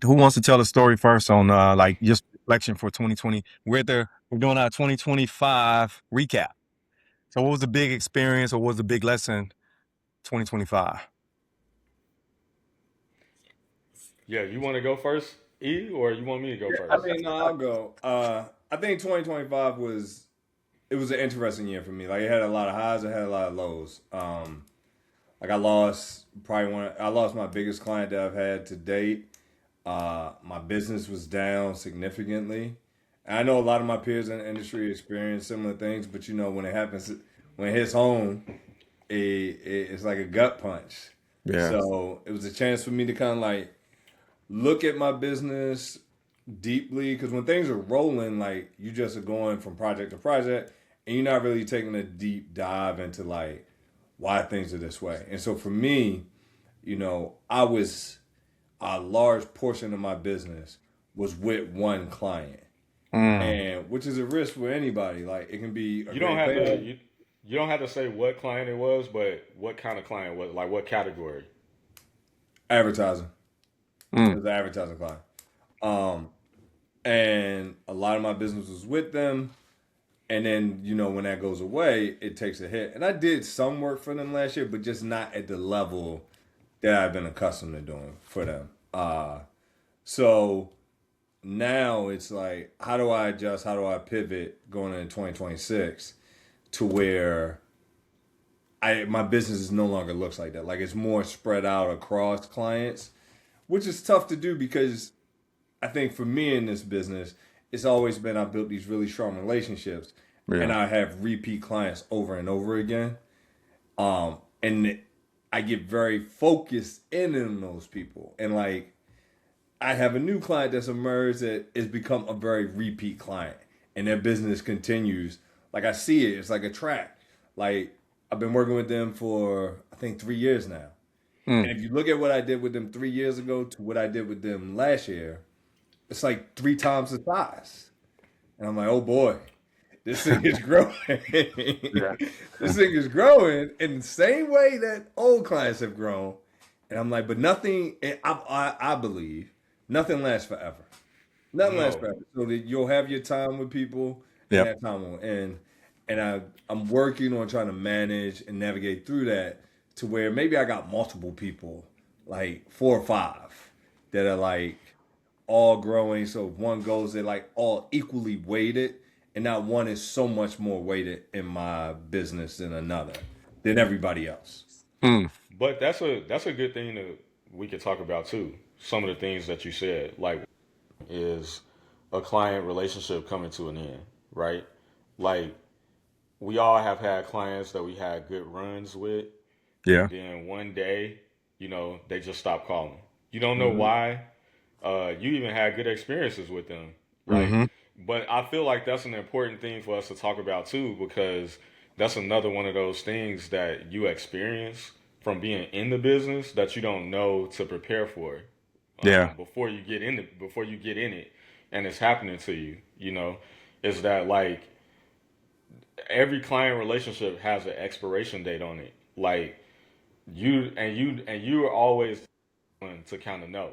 who wants to tell a story first on like just reflection for 2020? We're doing our 2025 recap. So what was the big experience or what was the big lesson 2025? Yeah, you want to go first, E, or you want me to go I first? mean, no, I'll go. I think 2025 was an interesting year for me. Like it had a lot of highs, it had a lot of lows. Like I lost my biggest client that I've had to date. My business was down significantly. And I know a lot of my peers in the industry experience similar things, but when it happens, when it hits home, it's like a gut punch. Yeah. So it was a chance for me to kind of like look at my business deeply because when things are rolling, like you just are going from project to project, and you're not really taking a deep dive into like why things are this way. And so for me, I was a large portion of my business was with one client, Mm. and which is a risk for anybody. Like it can be a You don't great have to payoff. you don't have to say what client it was, but what kind of client was, like what category. Advertising. It Mm. was an advertising client. Um, and a lot of my business was with them. And then, when that goes away, it takes a hit. And I did some work for them last year, but just not at the level that I've been accustomed to doing for them. So now it's like, how do I adjust? How do I pivot going into 2026 to where my business is no longer looks like that? Like it's more spread out across clients, which is tough to do because I think for me in this business, it's always been I built these really strong relationships, and Yeah. I have repeat clients over and over again. And I get very focused in on those people, and like I have a new client that's emerged that has become a very repeat client, and their business continues. Like I see it, it's like a track. Like I've been working with them for I think 3 years now, Mm. and if you look at what I did with them 3 years ago to what I did with them last year, it's like three times the size. And I'm like, oh boy, this thing is growing. Yeah. This thing is growing in the same way that old clients have grown. And I'm like, but nothing, I believe, nothing lasts forever. Nothing lasts No, forever. So that you'll have your time with people and Yep. that time will end. And I'm working on trying to manage and navigate through that to where maybe I got multiple people, like 4 or 5, that are like all growing. So if one goes, they're like all equally weighted, and not one is so much more weighted in my business than another than everybody else. Mm. but that's a good thing that we could talk about too. Some of the things that you said, like is a client relationship coming to an end, right? Like we all have had clients that we had good runs with, and Yeah. then one day, they just stop calling. You don't know Mm-hmm. why. You even had good experiences with them, like. Mm-hmm. But I feel like that's an important thing for us to talk about too, because that's another one of those things that you experience from being in the business that you don't know to prepare for Yeah. before you get in it, and it's happening to you. Is that like every client relationship has an expiration date on it. Like you are always one to kind of know.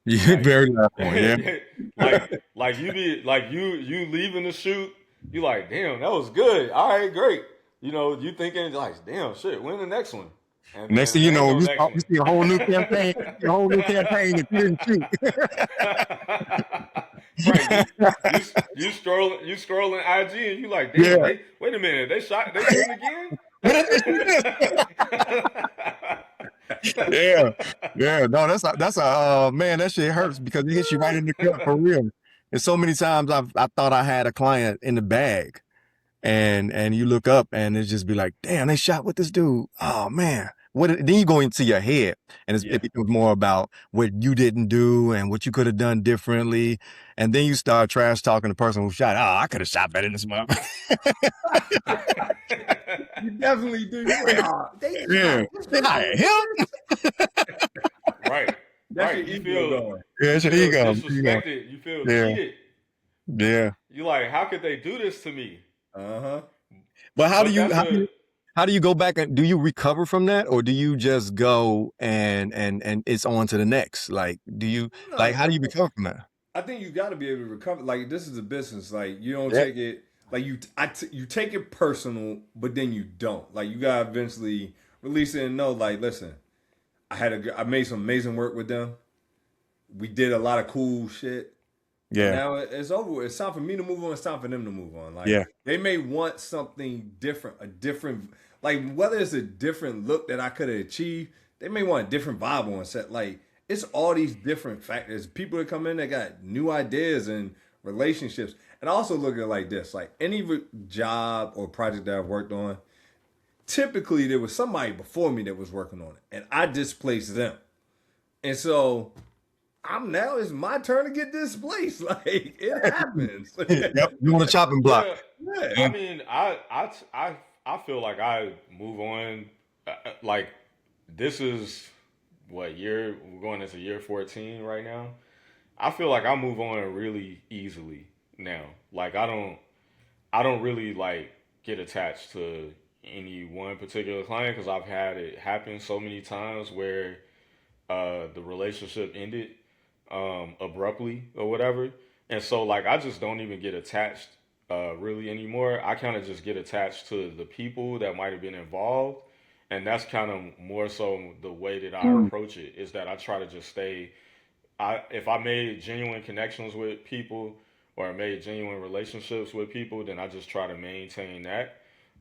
You Like, very last point. Yeah. like you be like you leaving the shoot. You like, damn, that was good. All right, great. You thinking like, damn, shit. When the next one? And Next then thing you there ain't know, no next you one. see a whole new campaign, a whole new campaign that you didn't shoot. Right, you scrolling IG and you like, damn, Yeah. they wait a minute, they shooting again. Yeah. Yeah. No, that's a man, that shit hurts because it hits you right in the gut for real. And so many times I thought I had a client in the bag and you look up and it just be like, damn, they shot with this dude. Oh man. Then you go into your head and it Yeah. becomes more about what you didn't do and what you could have done differently. And then you start trash talking the person who shot. Oh, I could have shot better than this motherfucker. You definitely do. You're like, oh, they just Yeah. hired this They person hired to do him. this. Right, That's right. your ego going. Yeah, You it's your feel ego. Ego. disrespected. You feel Yeah. cheated. Yeah. You like, how could they do this to me? Uh huh. But But that's a how do you go back and do you recover from that, or do you just go and it's on to the next? Like, do you like No, how do you recover from that? I think you got to be able to recover. Like this is a business. Like you don't Yeah. take it like you take it personal, but then you don't. Like you gotta eventually release it and know. Like listen, I made some amazing work with them. We did a lot of cool shit. And Yeah. now it's over. It's time for me to move on. It's time for them to move on. Like Yeah. they may want something different, like whether it's a different look that I could have achieved. They may want a different vibe on set. Like it's all these different factors. People that come in, they got new ideas and relationships. And I also look at it like this: like any job or project that I've worked on, typically there was somebody before me that was working on it, and I displaced them. And so I'm now it's my turn to get displaced. Like it happens. Yep. You on the chopping block. Yeah, I Yeah. mean, I feel like I move on. Like this is what year we're going into year 14 right now. I feel like I move on really easily now. Like I don't really like get attached to any one particular client because I've had it happen so many times where the relationship ended abruptly or whatever. And so like I just don't even get attached really anymore. I kind of just get attached to the people that might have been involved. And that's kind of more so the way that I approach it is that I try to just stay. If I made genuine connections with people or I made genuine relationships with people, then I just try to maintain that.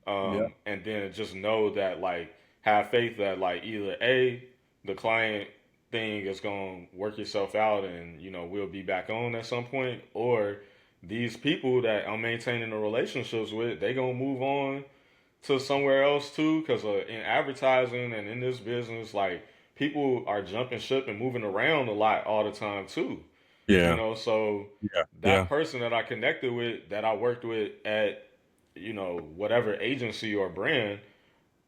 Yeah. And then just know that like have faith that like either a the client thing is going to work itself out and we'll be back on at some point, or these people that I'm maintaining the relationships with they going to move on to somewhere else too, because in advertising and in this business like people are jumping ship and moving around a lot all the time too. Yeah. So Yeah. that Yeah. person that I connected with that I worked with at whatever agency or brand,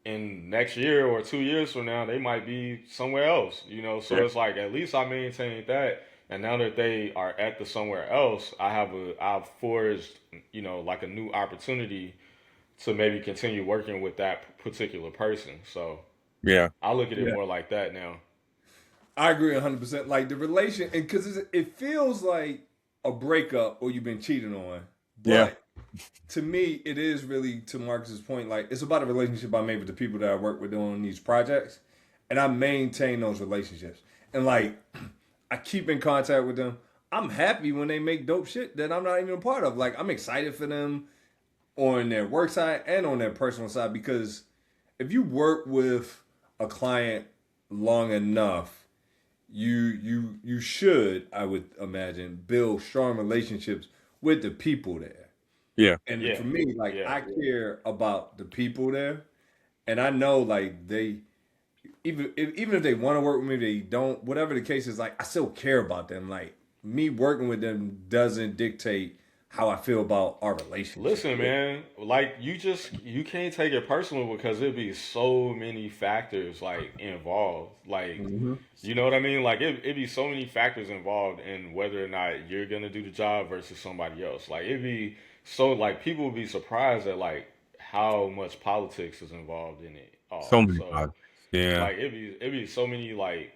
in next year or 2 years from now, they might be somewhere else. So Yeah. it's like at least I maintained that, and now that they are at the somewhere else, I've forged like a new opportunity to maybe continue working with that particular person. So Yeah. I look at it Yeah. more like that now. I agree 100%. Like the relation, and because it feels like a breakup or you've been cheated on, Yeah. but to me, it is really to Marcus's point. Like it's about a relationship I made with the people that I work with on these projects, and I maintain those relationships. And like I keep in contact with them. I'm happy when they make dope shit that I'm not even a part of. Like I'm excited for them on their work side and on their personal side because if you work with a client long enough, you should, I would imagine, build strong relationships with the people there. Yeah. And Yeah, for me, like yeah, I care about the people there, and I know like they even if they want to work with me, they don't. Whatever the case is, like I still care about them. Like me working with them doesn't dictate how I feel about our relationship. Listen, man, like you can't take it personal because it'd be so many factors like involved. Like, Mm-hmm. you know what I mean? Like it'd be so many factors involved in whether or not you're gonna do the job versus somebody else. Like it'd be so like people would be surprised at like how much politics is involved in it So all. many So times. Yeah. like it'd be so many like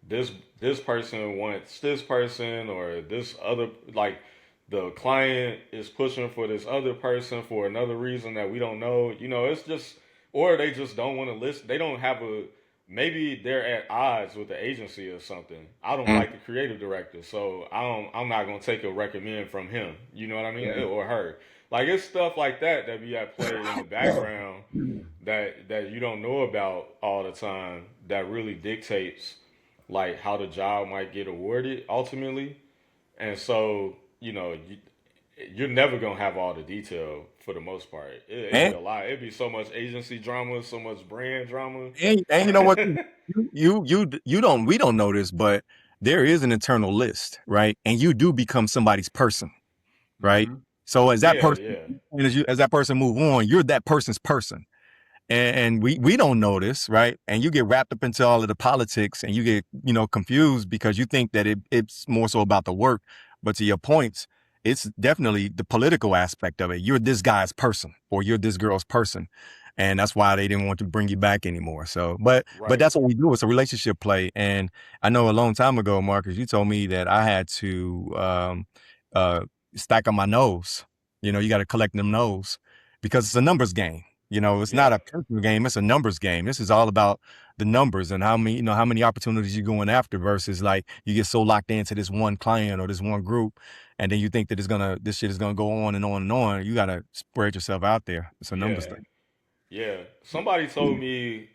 this this person wants this person or this other like the client is pushing for this other person for another reason that we don't know. It's just or they just don't want to listen. They don't have a maybe they're at odds with the agency or something. I don't Mm. like the creative director, so I'm not gonna take a recommend from him. You know what I mean? Yeah. Or her. Like it's stuff like that that be at play in the background that you don't know about all the time that really dictates like how the job might get awarded ultimately. And so, you're never gonna have all the detail for the most part. It'd be And a lot. It'd be so much agency drama, so much brand drama. and you know what? You don't we don't know this, but there is an internal list, right? And you do become somebody's person, right? Mm-hmm. So Yeah, yeah. as that person move on, you're that person's person. And we don't know this, right? And you get wrapped up into all of the politics and you get, confused because you think that it's more so about the work. But to your points, it's definitely the political aspect of it. You're this guy's person or you're this girl's person. and that's why they didn't want to bring you back anymore. So, but Right. that's what we do. It's a relationship play. And I know a long time ago, Marcus, you told me that I had to uh, stack on my nose. You got to collect them nose because it's a numbers game. It's not Yeah. a personal game; it's a numbers game. This is all about the numbers and how many opportunities you're going after versus like you get so locked into this one client or this one group, and then you think that this shit is gonna go on and on and on. You gotta spread yourself out there. It's a numbers Yeah. thing. Yeah. Somebody told me,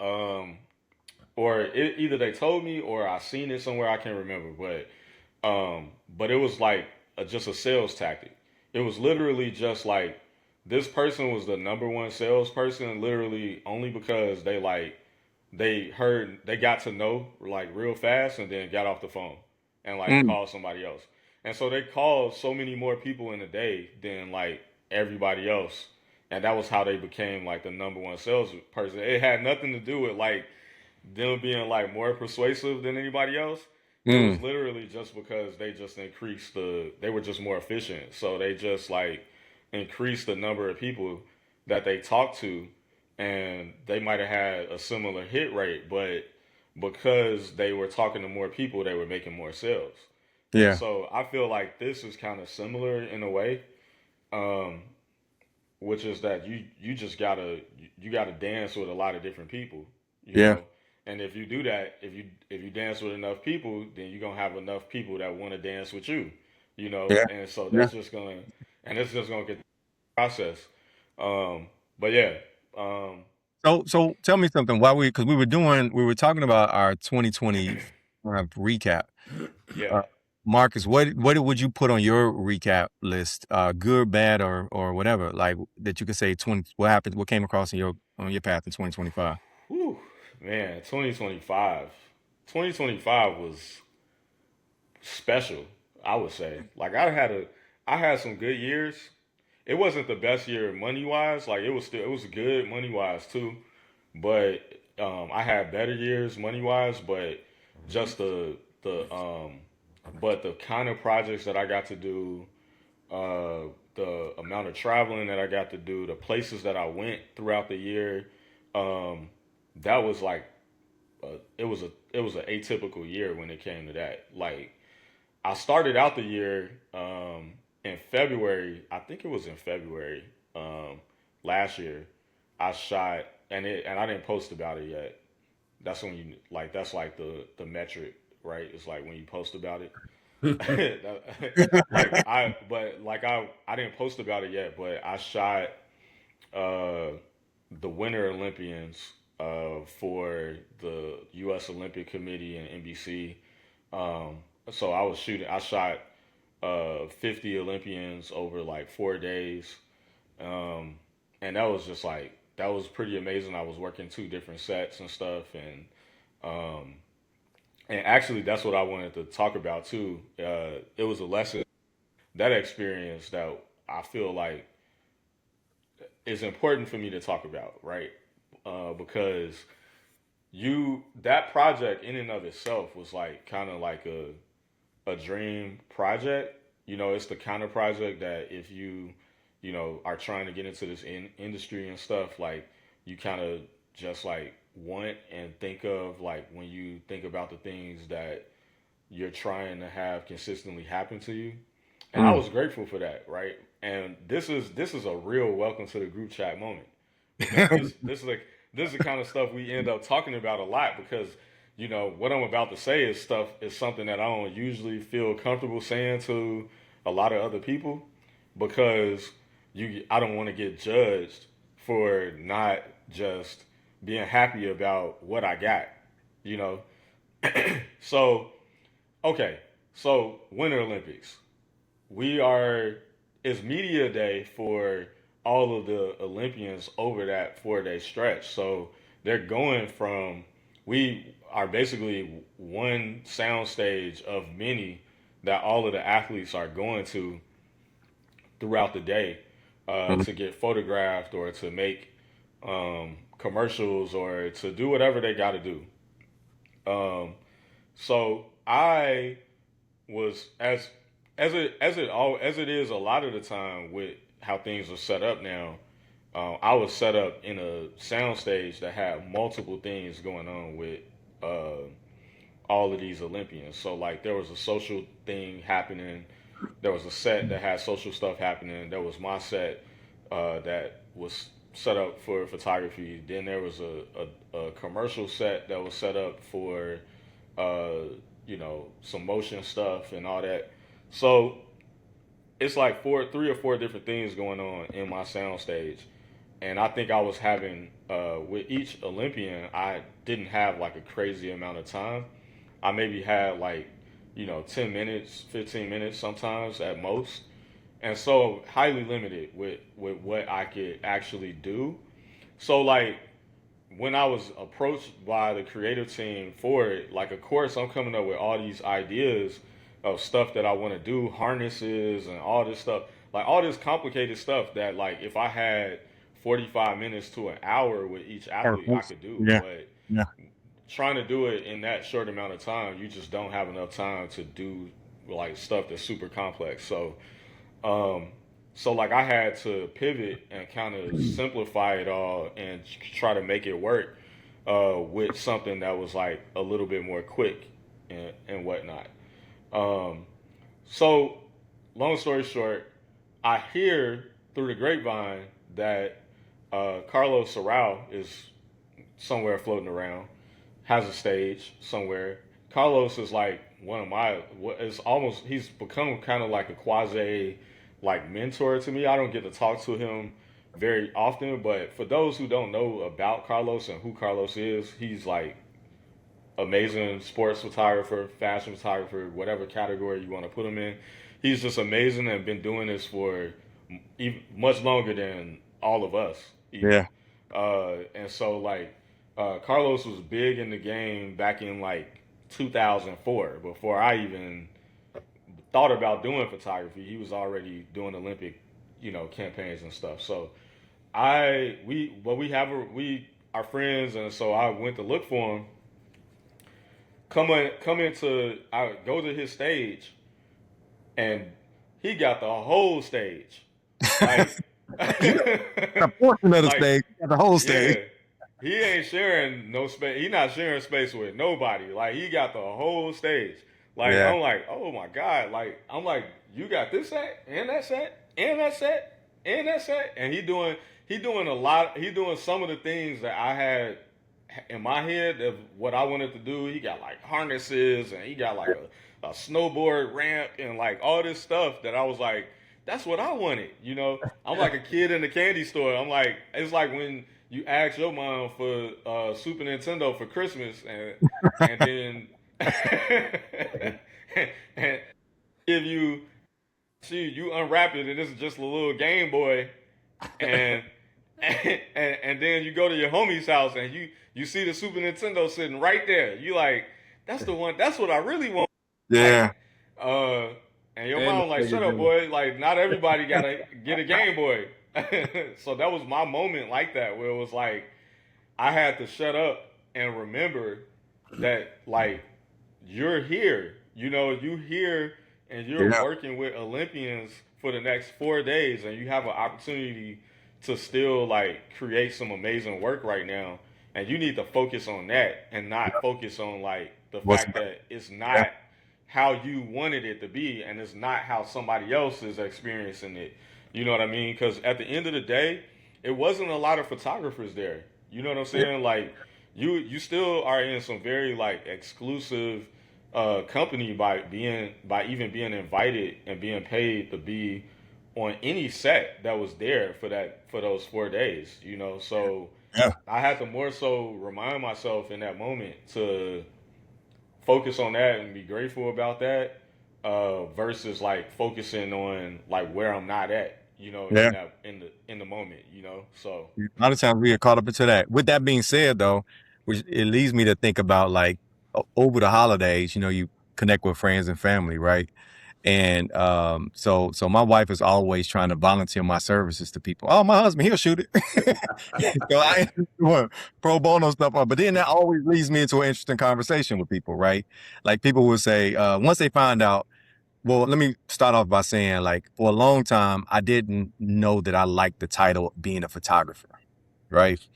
or either they told me or I seen it somewhere. I can't remember, but it was like just a sales tactic. It was literally just like this person was the number one salesperson, literally only because they got to know like real fast and then got off the phone and like Mm, called somebody else. And so they called so many more people in a day than like everybody else. And that was how they became like the number one salesperson. It had nothing to do with like them being like more persuasive than anybody else. It was mm, literally just because they were just more efficient. So they just like increased the number of people that they talked to, and they might have had a similar hit rate, but because they were talking to more people, they were making more sales. And yeah, so I feel like this is kind of similar in a way, um, which is that you just gotta dance with a lot of different people, you yeah, know. And if you do that, if you dance with enough people, then you're gonna have enough people that want to dance with you, you know. yeah, And so yeah. it's just gonna get the process. But yeah, um, So tell me something. Because we were talking about our 2020 recap. yeah. Uh, Marcus, what would you put on your recap list? Good, bad, or whatever, like that you could say what came across on your path in 2025. Whew, man, 2025. 2025 was special, I would say. Like I had some good years. It wasn't the best year money wise. Like it was good money wise too. But I had better years money wise, but just the kind of projects that I got to do, the amount of traveling that I got to do, the places that I went throughout the year, um, that was like it was an atypical year when it came to that. Like I started out the year in February. I think it was in February last year. I shot and I didn't post about it yet. That's when you like that's like the metric, right? It's like when you post about it. I didn't post about it yet, but I shot uh, the Winter Olympians for the U.S. Olympic Committee and NBC. Um, so I shot 50 Olympians over like 4 days. Um, and that was just like, that was pretty amazing. I was working two different sets and stuff. Um, and actually, that's what I wanted to talk about too. It was a lesson, that experience that I feel like is important for me to talk about, right? Because that project in and of itself was like kind of like a dream project. It's the kind of project that if you are trying to get into this industry and stuff, like you kind of just like want and think of like when you think about the things that you're trying to have consistently happen to you. And I Mm. was grateful for that, right? And this is a real welcome to the group chat moment because this is the kind of stuff we end up talking about a lot because what I'm about to say is something that I don't usually feel comfortable saying to a lot of other people because I don't want to get judged for not just being happy about what I got, you know. So okay, so Winter Olympics. We are it's media day for all of the Olympians over that 4 day stretch. So they're going from we are basically one soundstage of many that all of the athletes are going to throughout the day to get photographed or to make commercials or to do whatever they got to do. So I was as it is a lot of the time with how things are set up now. I was set up in a sound stage that had multiple things going on with uh, all of these Olympians. So like there was a social thing happening. There was a set that had social stuff happening. There was my set that was set up for photography. Then there was a commercial set that was set up for some motion stuff and all that. So it's like three or four different things going on in my sound stage, and I think I was having with each Olympian, I didn't have like a crazy amount of time. I maybe had like 10 minutes, 15 minutes sometimes at most, and so highly limited with what I could actually do. So like when I was approached by the creative team for it, like of course I'm coming up with all these ideas of stuff that I want to do, harnesses and all this stuff, like all this complicated stuff that like if I had 45 minutes to an hour with each athlete, I could do. Yeah. But Yeah. trying to do it in that short amount of time, you just don't have enough time to do like stuff that's super complex. Um, so like I had to pivot and kind of simplify it all and try to make it work with something that was like a little bit more quick and whatnot. Um, so long story short, I hear through the grapevine that Carlos Sorrell is somewhere floating around, has a stage somewhere. Carlos is like one of my. It's almost he's become kind of like a quasi like mentor to me. I don't get to talk to him very often, but for those who don't know about Carlos and who Carlos is, he's like amazing sports photographer, fashion photographer, whatever category you want to put him in. He's just amazing and been doing this for much longer than all of us, even. Yeah. And so, like, Carlos was big in the game back in like 2004, before I even thought about doing photography. He was already doing Olympic, campaigns and stuff. So we are friends, and so I went to look for him. I go to his stage, and he got the whole stage, like, A portion of the like stage, not the whole yeah, stage. he ain't sharing no space. He not sharing space with nobody. Like he got the whole stage. Like Yeah. I'm like, oh my god. Like I'm like, you got this set and that set and that set and that set, and he doing a lot. He doing some of the things that I had in my head of what I wanted to do. He got like harnesses and he got like a snowboard ramp and like all this stuff that I was like, that's what I wanted. I'm like a kid in the candy store. I'm like, it's like when you ask your mom for Super Nintendo for Christmas and then and give you unwrap it and this is just a little Game Boy and and then you go to your homie's house and you see the Super Nintendo sitting right there. You like, that's the one. That's what I really want. Like, Yeah. uh, and your And the mom like, shut Sega up, Genesis. boy. Like, not everybody gotta get a Game Boy. So that was my moment like that, where it was like I had to shut up and remember that like you're here. You here and you're Yeah. working with Olympians for the next 4 days, and you have an opportunity to still like create some amazing work right now. And you need to focus on that and not focus on like the What's fact that it's yeah. not how you wanted it to be and it's not how somebody else is experiencing it. You know what I mean? Because at the end of the day, it wasn't a lot of photographers there. You know what I'm saying? Like you still are in some very like exclusive company by even being invited and being paid to be on any set that was there for those 4 days. So Yeah. I had to more so remind myself in that moment to focus on that and be grateful about that, versus like focusing on like where I'm not at, Yeah. in the moment, So A lot of times we get caught up into that. With that being said, though, which it leads me to think about like over the holidays, you connect with friends and family, right? And so my wife is always trying to volunteer my services to people. Oh, my husband, he'll shoot it. So I ain't doing pro bono stuff, but then that always leads me into an interesting conversation with people, right? Like people will say, once they find out Well, let me start off by saying, like, for a long time, I didn't know that I liked the title of being a photographer, right? Right.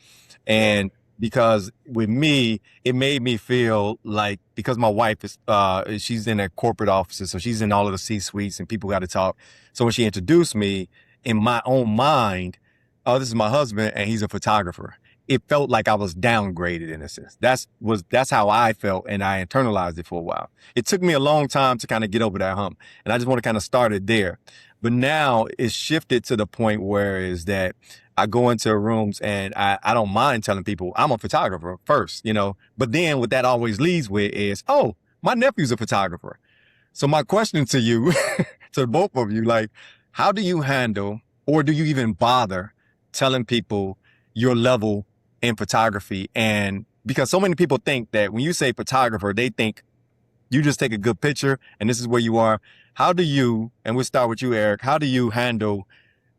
And because with me, it made me feel like, because my wife is she's in a corporate offices, so she's in all of the C suites and people got to talk. So when she introduced me, in my own mind, oh, this is my husband and he's a photographer. It felt like I was downgraded in a sense. That's how I felt, and I internalized it for a while. It took me a long time to kind of get over that hump, and I just want to kind of start it there. But now it's shifted to the point where is that I go into rooms and I don't mind telling people I'm a photographer first, but then what that always leads with is, oh, my nephew's a photographer. So my question to you, to both of you, like, how do you handle, or do you even bother telling people your level in photography? And because so many people think that when you say photographer, they think you just take a good picture and this is where you are. How do you, and we'll start with you, Eric, how do you handle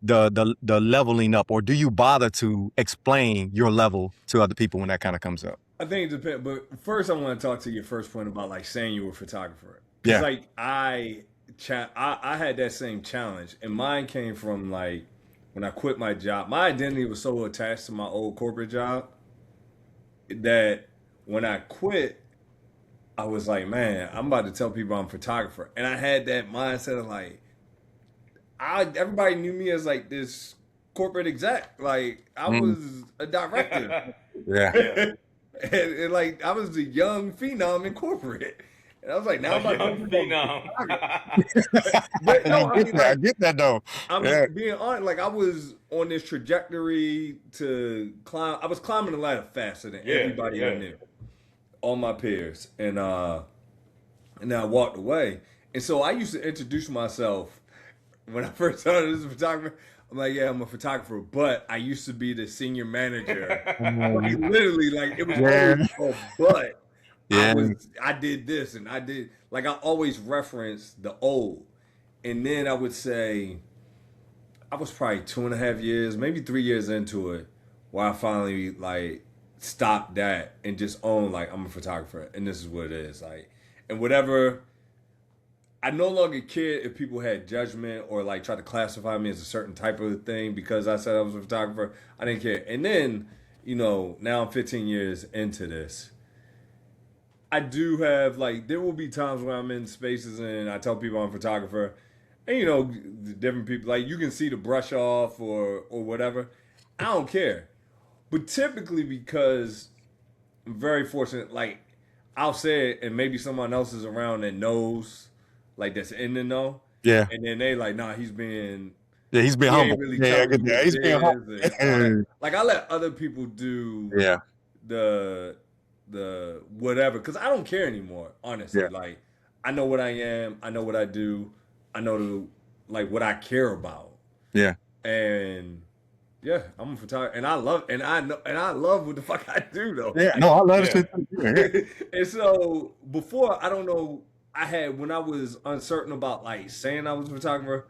the leveling up, or do you bother to explain your level to other people when that kind of comes up? I think it depends. But first, I want to talk to your first point about like saying you were a photographer, because Yeah. like I had that same challenge, and mine came from like when I quit my job. My identity was so attached to my old corporate job that when I quit, I was like, man, I'm about to tell people I'm a photographer, and I had that mindset of like, I everybody knew me as like this corporate exec, like I Mm, was a director. yeah. Yeah. And, like I was a young phenom in corporate, and I was like, now A I'm about to tell young people I'm a phenom. photographer. But I no, I get mean that. I like get that though. I'm Yeah. being honest. Like I was on this trajectory to climb. I was climbing the ladder faster than Yeah, everybody I yeah. knew, all my peers, and then I walked away. And so I used to introduce myself when I first started as a photographer. I'm like, yeah, I'm a photographer, but I used to be the senior manager. Like Um, literally, like it was yeah. always a but. Yeah. I did this and I did like I always reference the old. And then I would say I was probably 2.5 years, maybe 3 years into it, where I finally like stopped that and just owned like I'm a photographer and this is what it is. Like and whatever I no longer cared if people had judgment or like tried to classify me as a certain type of thing because I said I was a photographer. I didn't care. And then, now I'm 15 years into this. I do have like there will be times where I'm in spaces and I tell people I'm a photographer, and different people like you can see the brush off or whatever. I don't care, but typically because I'm very fortunate, like I'll say it and maybe someone else is around that knows, like that's in the know, Yeah. and then they like, nah, he's being Yeah. He's being he ain't humble. really Yeah. I telling get you that. what He's it being is and all that. humble. Like I let other people do Yeah. the whatever because I don't care anymore. Honestly, Yeah. like I know what I am. I know what I do. I know like what I care about. Yeah. And yeah, I'm a photographer, and I love and I love what the fuck I do though. Yeah. No, Like, I love this Yeah. shit too. Yeah. and so before I don't know, I had when I was uncertain about like saying I was a photographer,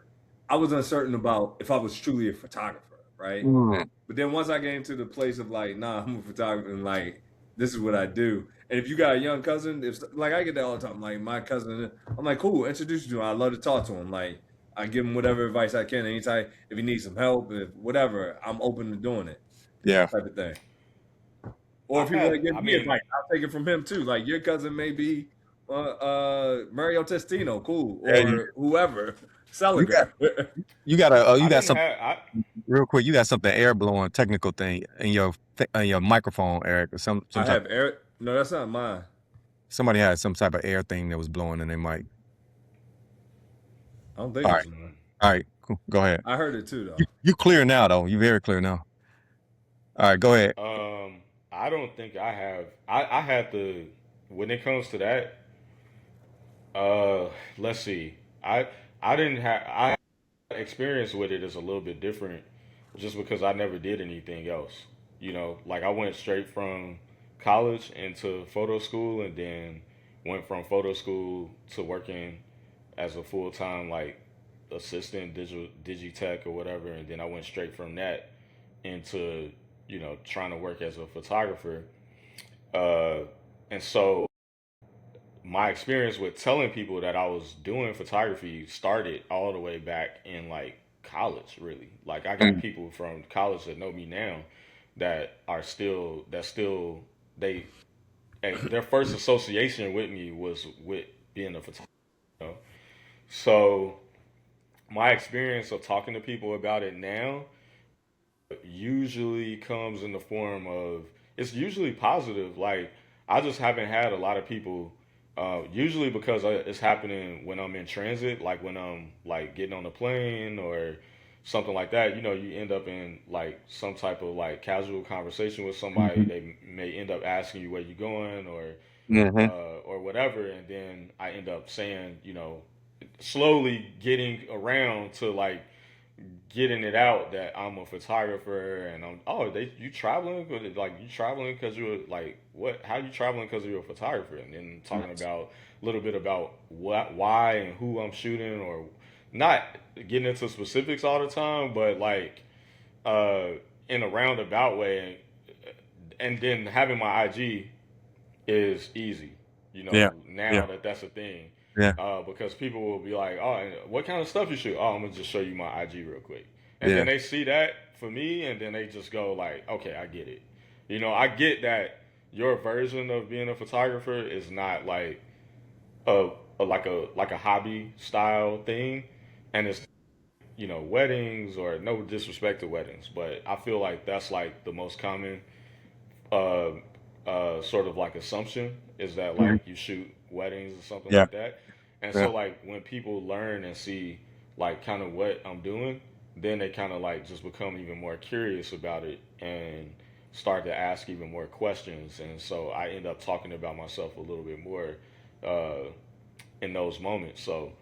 I was uncertain about if I was truly a photographer, right? Mm, But then once I get into the place of like, nah, I'm a photographer and like this is what I do. And if you got a young cousin, if like I get that all the time, like my cousin, I'm like, cool, introduce you to him. I love to talk to him. Like I give him whatever advice I can. Anytime if he needs some help, if whatever, I'm open to doing it, yeah. type of thing. Or if I've he want to had, give I me mean, advice, I'll take it from him too. Like your cousin may be Mario Testino, cool, Yeah. or whoever, You got, Seliger. you I got didn't something have, I, real quick. You got something air blowing technical thing in your microphone, Eric, or some I type. have Eric. No, that's not mine. Somebody had some type of air thing that was blowing in their mic. I don't think All it right. was mine. All right. Cool. Go ahead. I heard it too though. You clear now though. You very clear now. All right. Go ahead. I don't think I have. I had to. When it comes to that, let's see. I didn't have. I experience with it is a little bit different, just because I never did anything else. Like I went straight from college into photo school, and then went from photo school to working as a full time like assistant digital digitech or whatever, and then I went straight from that into trying to work as a photographer. Uh, and so my experience with telling people that I was doing photography started all the way back in like college, really. Like I got Mm. people from college that know me now that are still they their first association with me was with being a photographer. You know? So my experience of talking to people about it now usually comes in the form of it's usually positive. Like I just haven't had a lot of people. Usually because it's happening when I'm in transit, like when I'm like getting on a plane or something like that. You know, you end up in like some type of like casual conversation with somebody. Mhm. They may end up asking you where you going Mhm. or whatever, and then I end up saying, you know, slowly getting around to like getting it out that I'm a photographer and I'm you traveling like you traveling because you're like what how you traveling because you're a photographer and then talking Nice. about a little bit about what why and who I'm shooting or not getting into specifics all the time but like uh in a roundabout way and then having my IG is easy. You Yeah. know, Yeah. now that that's a thing, Yeah. because people will be like, "Oh, and what kind of stuff you shoot?" "Oh, I'm gonna just show you my IG real quick," and then Yeah. they see that for me, and then they just go like, "Okay, I get it." You know, I get that your version of being a photographer is not like a, a hobby style thing, and it's weddings or no disrespect to weddings, but I feel like that's like the most common uh, sort of like assumption is that Mhm. like you shoot weddings or something Yeah. like that. And Yeah. so like when people learn and see like kind of what I'm doing, then they kind of like just become even more curious about it and start to ask even more questions. And so I end up talking about myself a little bit more uh, in those moments. So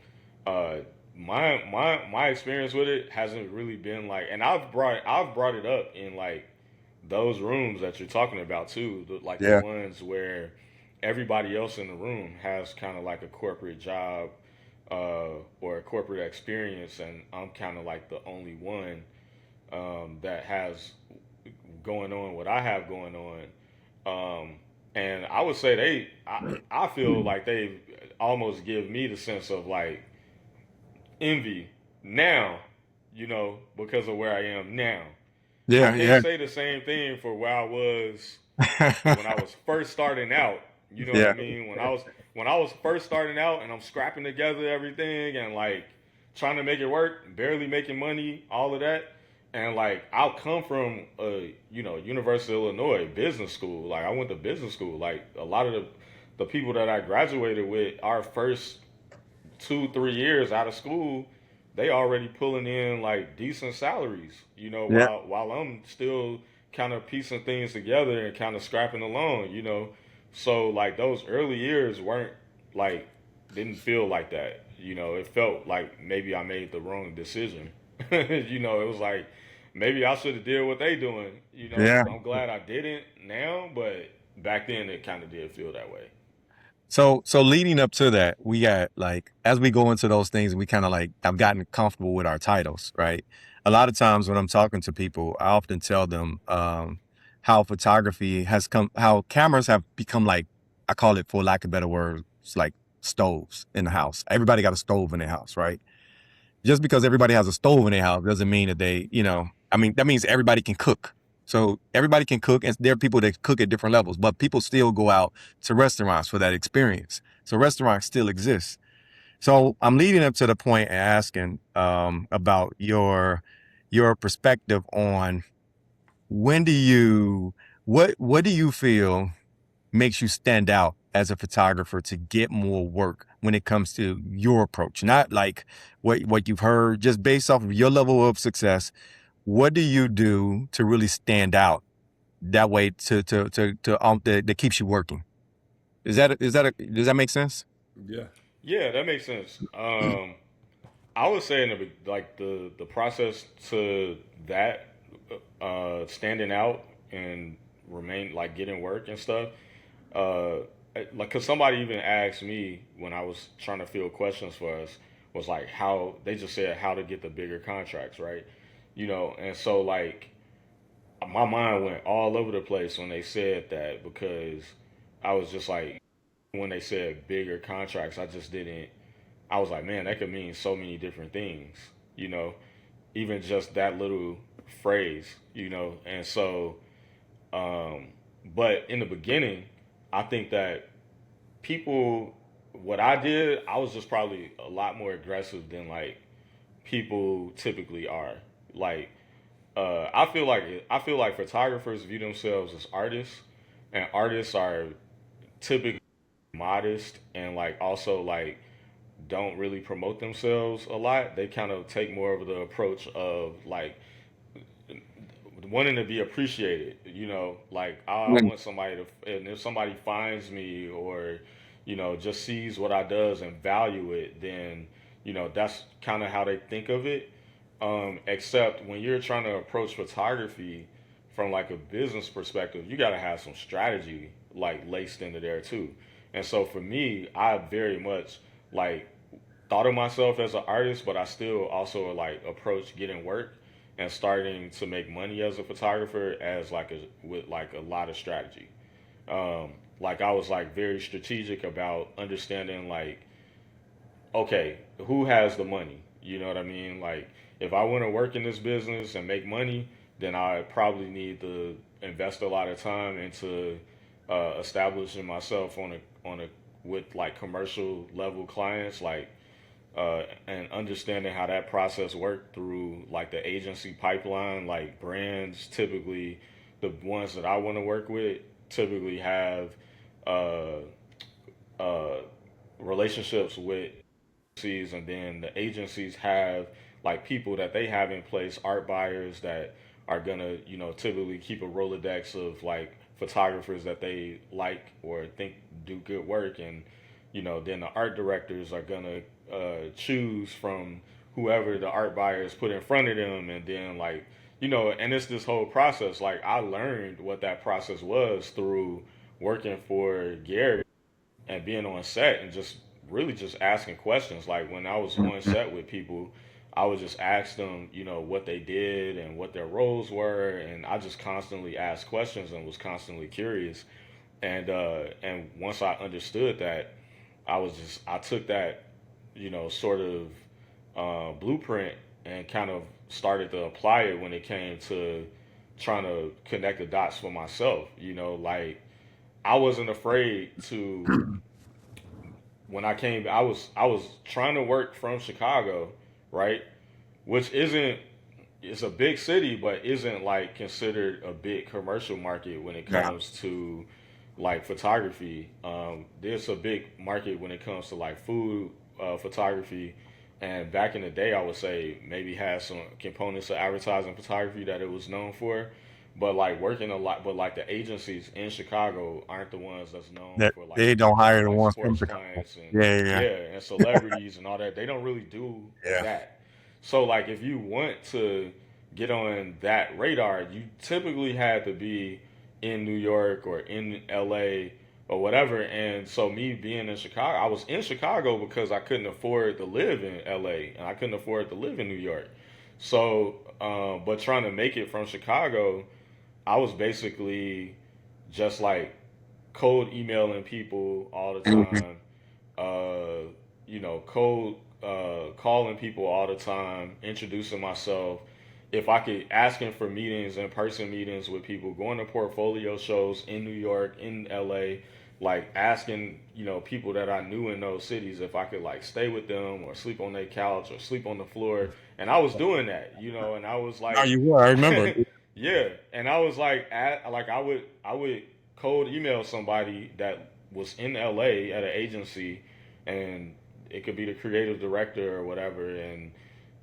uh, my experience with it hasn't really been like, and I've brought it up in like those rooms that you're talking about too, like the Yeah. ones where everybody else in the room has kind of like a corporate job or a corporate experience, and I'm kind of like the only one that has going on what I have going on. And I would say I feel like they almost give me the sense of like envy now, because of where I am now. I Yeah. can't Yeah. say the same thing for where I was when I was first starting out. You know what I Yeah. mean? When I was first starting out and I'm scrapping together everything and like trying to make it work, barely making money, all of that. And like I'll come from University of Illinois business school. Like I went to business school. Like a lot of the people that I graduated with, our first 2 3 years out of school, they already pulling in like decent salaries, Yeah. while I'm still kind of piecing things together and kind of scrapping along. So like those early years weren't like didn't feel like that. It felt like maybe I made the wrong decision. It was like maybe I should have did what they doing. Yeah. I'm glad I didn't now, but back then it kind of did feel that way. So leading up to that, we got like as we go into those things, we kind of like I've gotten comfortable with our titles, right? A lot of times when I'm talking to people, I often tell them how photography has come, how cameras have become like I call it for lack of better words, like stoves in the house. Everybody got a stove in their house, right? Just because everybody has a stove in their house doesn't mean that I mean, that means everybody can cook. So everybody can cook, and there are people that cook at different levels, but people still go out to restaurants for that experience. So restaurants still exist. So I'm leading up to the point and asking about your perspective on when do you what do you feel makes you stand out as a photographer to get more work when it comes to your approach, not like what you've heard, just based off of your level of success. What do you do to really stand out that way that keeps you working? Does that make sense? Yeah. Yeah, that makes sense. I would say in like the process to that standing out and remain like getting work and stuff. Uh, like, cause somebody even asked me when I was trying to field questions for us was like how they just said how to get the bigger contracts, right? And so like my mind went all over the place when they said that because I was just like when they said bigger contracts, I just didn't. I was like, man, that could mean so many different things, you know, even just that little phrase, you know. And so, um, but in the beginning, I think that people, what I did, I was just probably a lot more aggressive than like people typically are. Like, I feel like photographers view themselves as artists, and artists are typically modest and like also like don't really promote themselves a lot. They kind of take more of the approach of like wanting to be appreciated. You know, like I Mm. want somebody to, and if somebody finds me or just sees what I does and value it, then that's kind of how they think of it. Except when you're trying to approach photography from like a business perspective, you got to have some strategy like laced into there too. And so for me, I very much like thought of myself as an artist, but I still also like approach getting work and starting to make money as a photographer as like with like a lot of strategy. Like I was like very strategic about understanding like, okay, who has the money? You know what I mean? Like if I want to work in this business and make money, then I probably need to invest a lot of time into establishing myself on a with like commercial level clients, like and understanding how that process worked through like the agency pipeline. Like brands, typically the ones that I want to work with, typically have uh, uh, relationships with agencies, and then the agencies have like people that they have in place, art buyers that are gonna typically keep a rolodex of like photographers that they like or think do good work, and then the art directors are gonna choose from whoever the art buyers put in front of them, and then like and it's this whole process. Like I learned what that process was through working for Gary and being on set and just really just asking questions. Like when I was on set with people, I would just ask them, what they did and what their roles were, and I just constantly asked questions and was constantly curious. And once I understood that, I took that, sort of blueprint and kind of started to apply it when it came to trying to connect the dots for myself. Like I wasn't afraid to when I came. I was trying to work from Chicago, right? Which isn't it's a big city, but isn't like considered a big commercial market when it Yeah. comes to like photography. There's a big market when it comes to like food photography, and back in the day, I would say maybe had some components of advertising photography that it was known for. But like working a lot, but like the agencies in Chicago aren't the ones that's known That for like they don't hire the like ones from sports Chicago. clients and Yeah, yeah, yeah, and celebrities and all that. They don't really do yeah. that. So like if you want to get on that radar, you typically had to be in New York or in LA or whatever. And so me being in Chicago, I was in Chicago because I couldn't afford to live in LA and I couldn't afford to live in New York. So, but trying to make it from Chicago, I was basically just like cold emailing people all the Mhm. time, cold calling people all the time, introducing myself. If I could, asking for meetings, in person meetings with people, going to portfolio shows in New York, in LA, like asking, people that I knew in those cities if I could like stay with them or sleep on their couch or sleep on the floor. And I was doing that, and I was No, like, you were. I remember. yeah. And I was like I would cold email somebody that was in LA at an agency, and it could be the creative director or whatever, and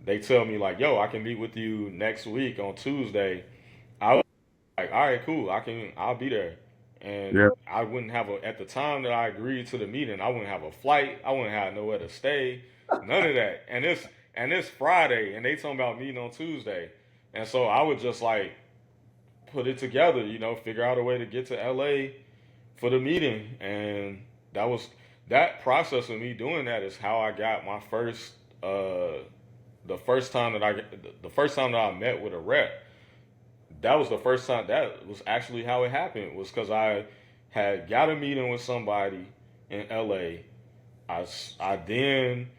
they tell me like, "Yo, I can meet with you next week on Tuesday." I was like, "All right, cool. I'll be there." And Yeah. I wouldn't have at the time that I agreed to the meeting, I wouldn't have a flight. I wouldn't have nowhere to stay. None of that. And it's Friday, and they talking about meeting on Tuesday, and so I would just like put it together, figure out a way to get to LA for the meeting. And that was that process of me doing that is how I got my first the first time that I met with a rep. That was the first time. That was actually how it happened, was because I had got a meeting with somebody, in LA. I then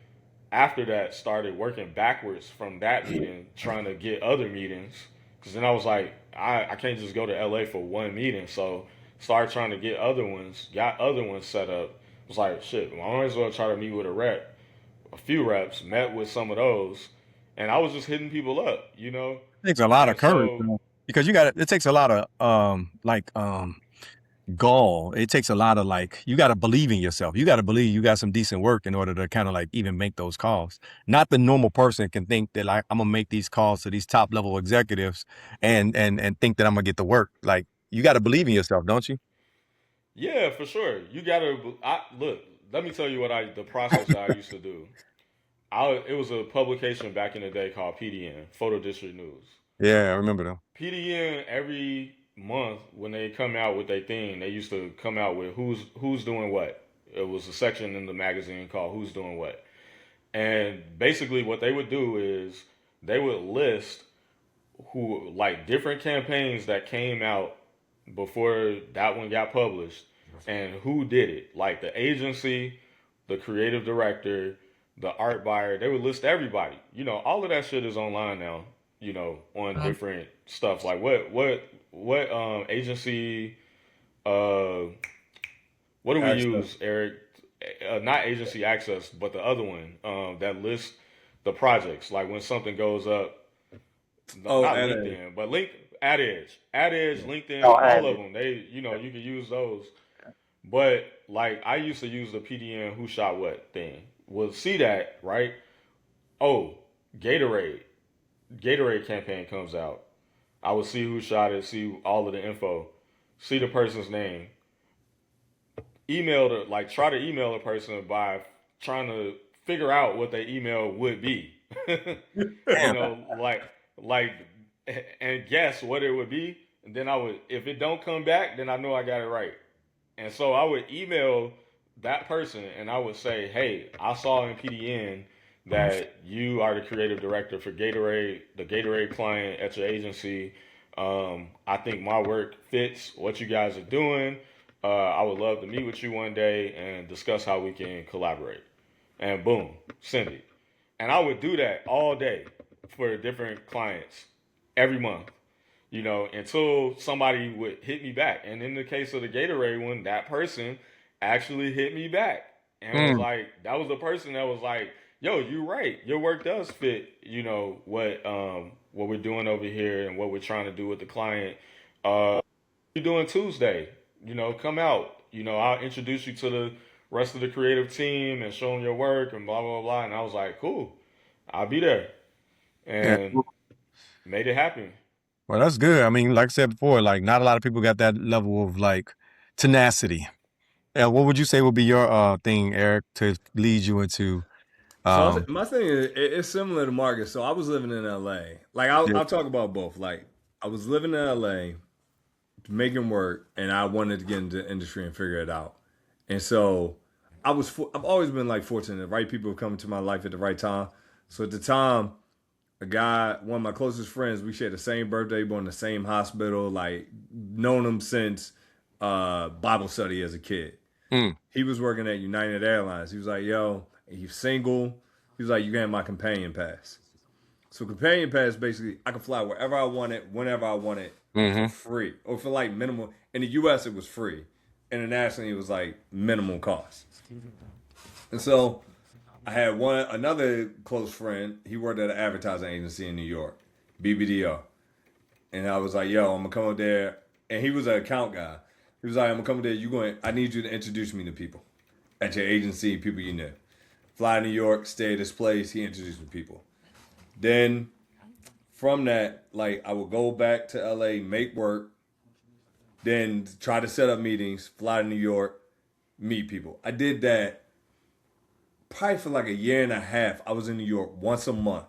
after that started working backwards from that meeting, trying to get other meetings. Because then I was like, I can't just go to LA for one meeting. So started trying to get other ones, got other ones set up. Was like, shit, well, I might as well try to meet with a few reps, met with some of those, and I was just hitting people up, you know. It takes a lot of And courage, so, though, because it takes a lot of gall. It takes a lot of like, you got to believe in yourself. You got to believe you got some decent work in order to kind of like even make those calls. Not the normal person can think that like, I'm gonna make these calls to these top level executives and think that I'm gonna get the work. Like, you got to believe in yourself, don't you? yeah, for sure, you gotta. Look. Let me tell you the process that I used to do. It was a publication back in the day called PDN, Photo District News. Yeah, I remember them. PDN every month when they come out with their thing, they used to come out with who's doing what. It was a section in the magazine called "Who's Doing What," and basically what they would do is they would list who like different campaigns that came out before that one got published and who did it. Like the agency, the creative director, the art buyer, they would list everybody. You know, all of that shit is online now, you know, on different stuff. Like what agency uh what do we Access. use, Eric? Not agency access, but the other one that lists the projects. Like when something goes up, Oh, not at a LinkedIn, but Ad Edge, yeah. LinkedIn, all of them. They, you know, you can use those. But like I used to use the PDN Who Shot What thing. We'll see that, right? Oh, Gatorade. Gatorade campaign comes out. I would see who shot it, see all of the info, see the person's name, try to email a person by trying to figure out what their email would be. You Damn. know, like and guess what it would be. And then I would, if it don't come back, then I know I got it right. And so I would email that person and I would say, hey, I saw in PDN that you are the creative director for Gatorade, the Gatorade client at your agency. I think my work fits what you guys are doing. I would love to meet with you one day and discuss how we can collaborate. And boom, send it. And I would do that all day for different clients every month, you know, until somebody would hit me back. And in the case of the Gatorade one, that person actually hit me back and was Mm. like, that was the person that was like, yo, you're right. Your work does fit, you know, what we're doing over here and what we're trying to do with the client. You're doing Tuesday, you know, come out. You know, I'll introduce you to the rest of the creative team and show them your work and blah, blah, blah. And I was like, cool, I'll be there. Yeah. And made it happen. Well, that's good. I mean, like I said before, like not a lot of people got that level of like tenacity. What would you say would be your thing, Eric, to lead you into So um my thing is, it's similar to Marcus. So I was living in LA. Like yeah. I'll talk about both. Like I was living in LA, making work, and I wanted to get into the industry and figure it out. And so I've always been like fortunate. The right people have come into my life at the right time. So at the time, a guy, one of my closest friends, we shared the same birthday, born in the same hospital, like known him since Bible study as a kid. Mm. He was working at United Airlines. He was like, yo, he's single. He was like, you can have my companion pass. So companion pass basically, I can fly wherever I want it, whenever I want it, for Mm-hmm. free or for like minimal. In the U.S., it was free. Internationally, it was like minimal cost. And so I had another close friend. He worked at an advertising agency in New York, BBDO. And I was like, yo, I'm gonna come up there. And he was an account guy. He was like, I'm gonna come up there. I need you to introduce me to people at your agency, people you know. Fly to New York, stay at this place. He introduced me to people. Then from that, like I would go back to LA, make work, then try to set up meetings, fly to New York, meet people. I did that probably for like a year and a half. I was in New York once a month.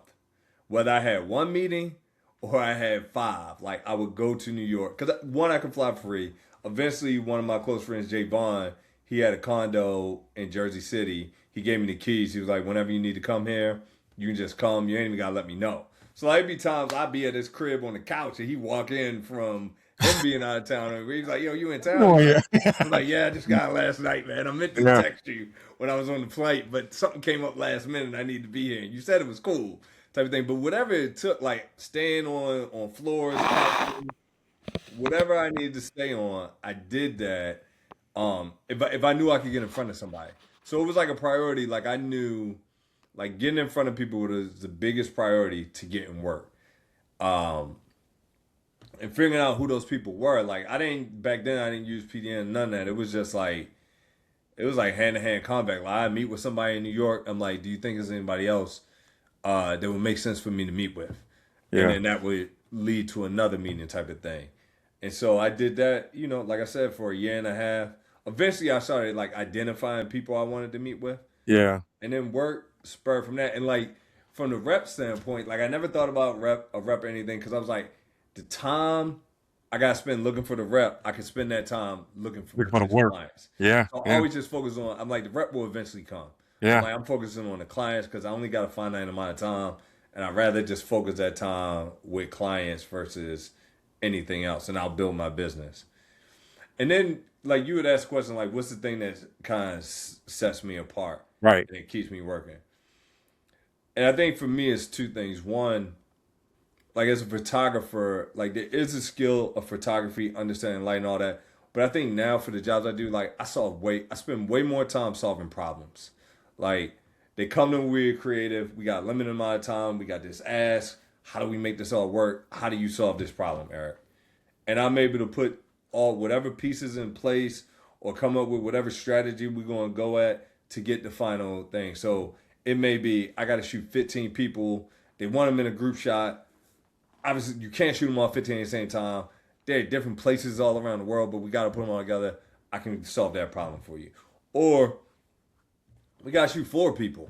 Whether I had one meeting or I had five, like I would go to New York. Because one, I could fly free. Eventually, one of my close friends, Jay Vaughn, he had a condo in Jersey City. He gave me the keys. He was like, whenever you need to come here, you can just come. You ain't even got to let me know. So there'd be times I'd be at his crib on the couch and he walk in from him being out of town. And he's like, "Yo, you in town?" Oh He's yeah. like, "I'm like, yeah, I just got last night, man. I meant to Yeah. text you when I was on the flight, but something came up last minute. I need to be here. And you said it was cool, type of thing. But whatever it took, like staying on floors, couches, whatever I needed to stay on, I did that. If I knew I could get in front of somebody, so it was like a priority. Like I knew, like getting in front of people was the biggest priority to getting work. Um, and figuring out who those people were. Like I didn't back then. I didn't use PDN, none of that. It was just like it was like hand to hand combat. Like I meet with somebody in New York. I'm like, do you think there's anybody else that would make sense for me to meet with? And Yeah. then that would lead to another meeting type of thing. And so I did that, like I said, for a year and a half. Eventually, I started like identifying people I wanted to meet with, Yeah. and then work spurred from that. And like from the rep standpoint, like I never thought about rep or anything because I was like, the time I got to spend looking for the rep, I could spend that time looking for We're gonna potential work. clients. Yeah. So I Yeah. always just focus on. I'm like the rep will eventually come. Yeah. I'm focusing on the clients because I only got a finite amount of time, and I'd rather just focus that time with clients versus anything else, and I'll build my business. And then, like you would ask a question, like, what's the thing that kind of sets me apart Right. and it keeps me working? And I think for me, it's two things. One, like as a photographer, like there is a skill of photography, understanding light and all that. But I think now for the jobs I do, like I spend way more time solving problems. Like they come to me, we're creative, we got a limited amount of time, we got this ask, how do we make this all work? How do you solve this problem, Eric? And I'm able to put all whatever pieces in place or come up with whatever strategy we're going to go at to get the final thing. So it may be I got to shoot 15 people. They want them in a group shot. Obviously, you can't shoot them all 15 at the same time. They're at different places all around the world, but we got to put them all together. I can solve that problem for you. Or we got to shoot 4 people.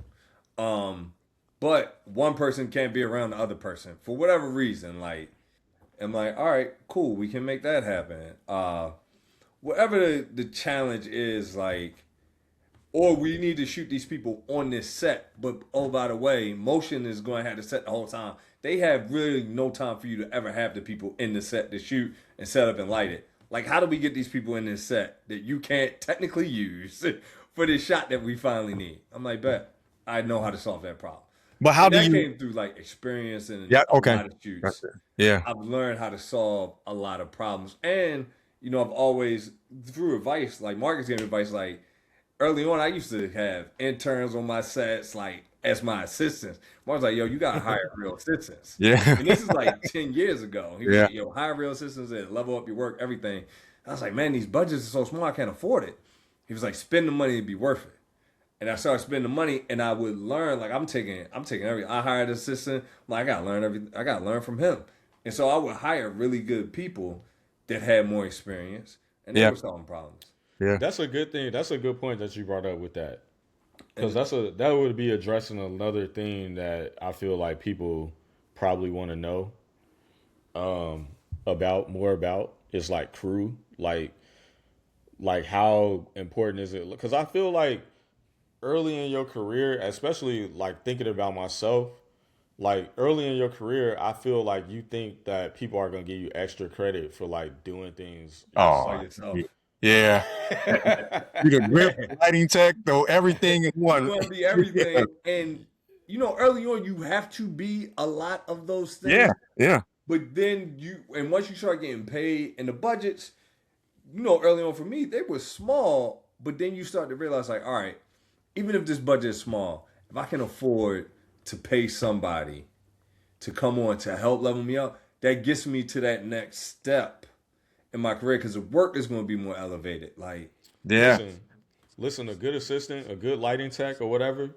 Um, but one person can't be around the other person for whatever reason. Like, I'm like, all right, cool, we can make that happen. Whatever the challenge is, like, or we need to shoot these people on this set, but oh, by the way, motion is going to have to set the whole time. They have really no time for you to ever have the people in the set to shoot and set up and light it. Like, how do we get these people in this set that you can't technically use for this shot that we finally need? I'm like, bet I know how to solve that problem. But how And do that you? came through like experience and Yeah. a Okay. lot of That's shoots. it. Yeah. I've learned how to solve a lot of problems. And, I've always, through advice, like Marcus gave me advice, like early on, I used to have interns on my sets, like as my assistants. Marcus was like, yo, you got to hire real assistants. Yeah. And this is like 10 years ago. He was Yeah. like, yo, hire real assistants and level up your work, everything. I was like, man, these budgets are so small, I can't afford it. He was like, spend the money to be worth it. And I started spending the money, and I would learn. Like I'm taking everything. I hired an assistant. Like I gotta learn everything. I gotta learn from him. And so I would hire really good people that had more experience, and they Yeah. were solving problems. Yeah. That's a good thing. That's a good point that you brought up with that, because And that would be addressing another thing that I feel like people probably want to know um, about is like crew, like how important is it? Because I feel like early in your career, especially like thinking about myself, like early in your career, I feel like you think that people are gonna give you extra credit for like doing things by Oh. yourself. yourself, Yeah. You the grip, lighting tech, though everything in you one. want to be Yeah. everything. And early on, you have to be a lot of those Yeah. things. Yeah. But then once you start getting paid, and the budgets, early on for me, they were small. But then you start to realize, like, all right, even if this budget is small, if I can afford to pay somebody to come on to help level me up, that gets me to that next step in my career because the work is going to be more elevated. Like, Yeah. Listen, a good assistant, a good lighting tech or whatever,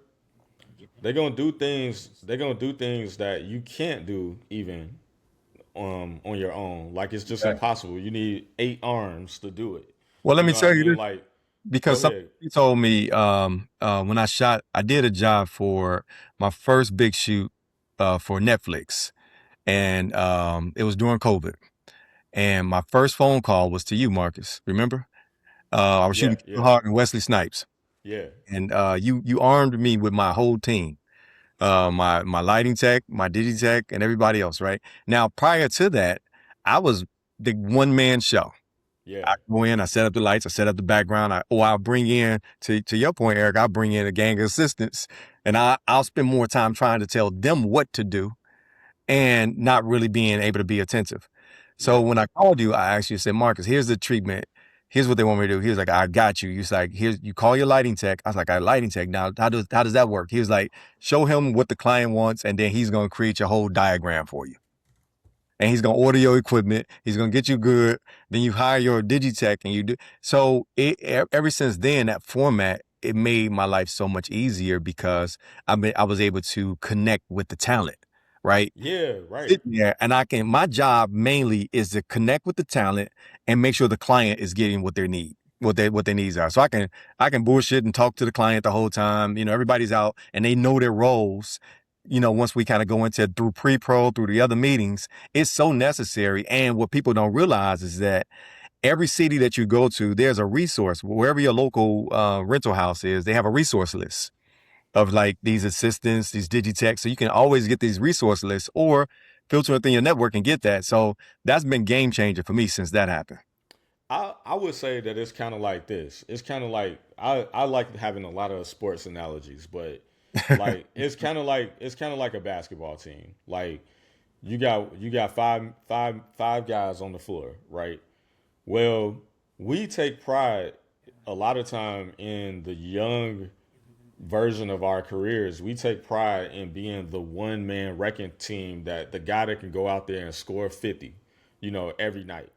they're gonna do things. They're gonna do things that you can't do even on your own. Like it's just exactly. impossible. You need 8 arms to do it. Well, let You me know what I tell you mean? this Like, because go something ahead. he told me when I did a job for my first big shoot for Netflix, and it was during COVID. And my first phone call was to you, Marcus. Remember? I was Yeah, shooting Kevin yeah, Hart and Wesley Snipes, yeah. and you armed me with my whole team, my lighting tech, my digi tech, and everybody else. Right now, prior to that, I was the one man show. Yeah. I go in, I set up the lights, I set up the background. I'll bring in to your point, Eric. I'll bring in a gang of assistants, and I'll spend more time trying to tell them what to do and not really being able to be attentive. So Yeah. when I called you, I actually said, Marcus, here's the treatment. Here's what they want me to do. He was like, I got you. He's like, here's you call your lighting tech. I was like, I lighting tech. Now, how does that work? He was like, show him what the client wants, and then he's gonna create your whole diagram for you. And he's gonna order your equipment. He's gonna get you good. Then you hire your digitech, and you do. So ever since then, that format it made my life so much easier because I was able to connect with the talent, right? Yeah. Right. Sit there and my job mainly is to connect with the talent and make sure the client is getting what they need, what their needs are. So I can bullshit and talk to the client the whole time. Everybody's out and they know their roles. Once we kind of go into through pre-pro, through the other meetings, it's so necessary. And what people don't realize is that every city that you go to, there's a resource. Wherever your local rental house is, they have a resource list of like these assistants, these digitech. So you can always get these resource lists or filter within your network and get that. So that's been game changer for me since that happened. I would say that it's kind of like this. It's kind of like I like having a lot of sports analogies, but like it's kind of like a basketball team. Like you got five guys on the floor, right? Well, we take pride a lot of time in the young version of our careers. We take pride in being the one man wrecking team, that the guy that can go out there and score 50, every night.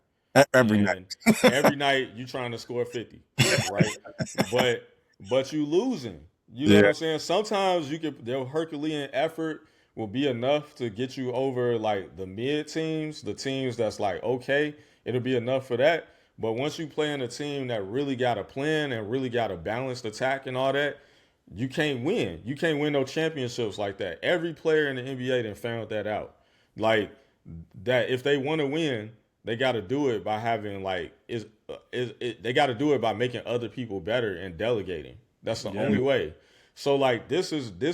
Every night. And every night you trying to score 50, right? But you losing. You know what Yeah. I'm saying? Sometimes their Herculean effort will be enough to get you over like the mid teams, the teams that's like okay, it'll be enough for that. But once you play in a team that really got a plan and really got a balanced attack and all that, you can't win. You can't win no championships like that. Every player in the NBA done found that out. Like that, if they want to win, they got to do it by having like they got to do it by making other people better and delegating. That's the Yeah. only way. So like this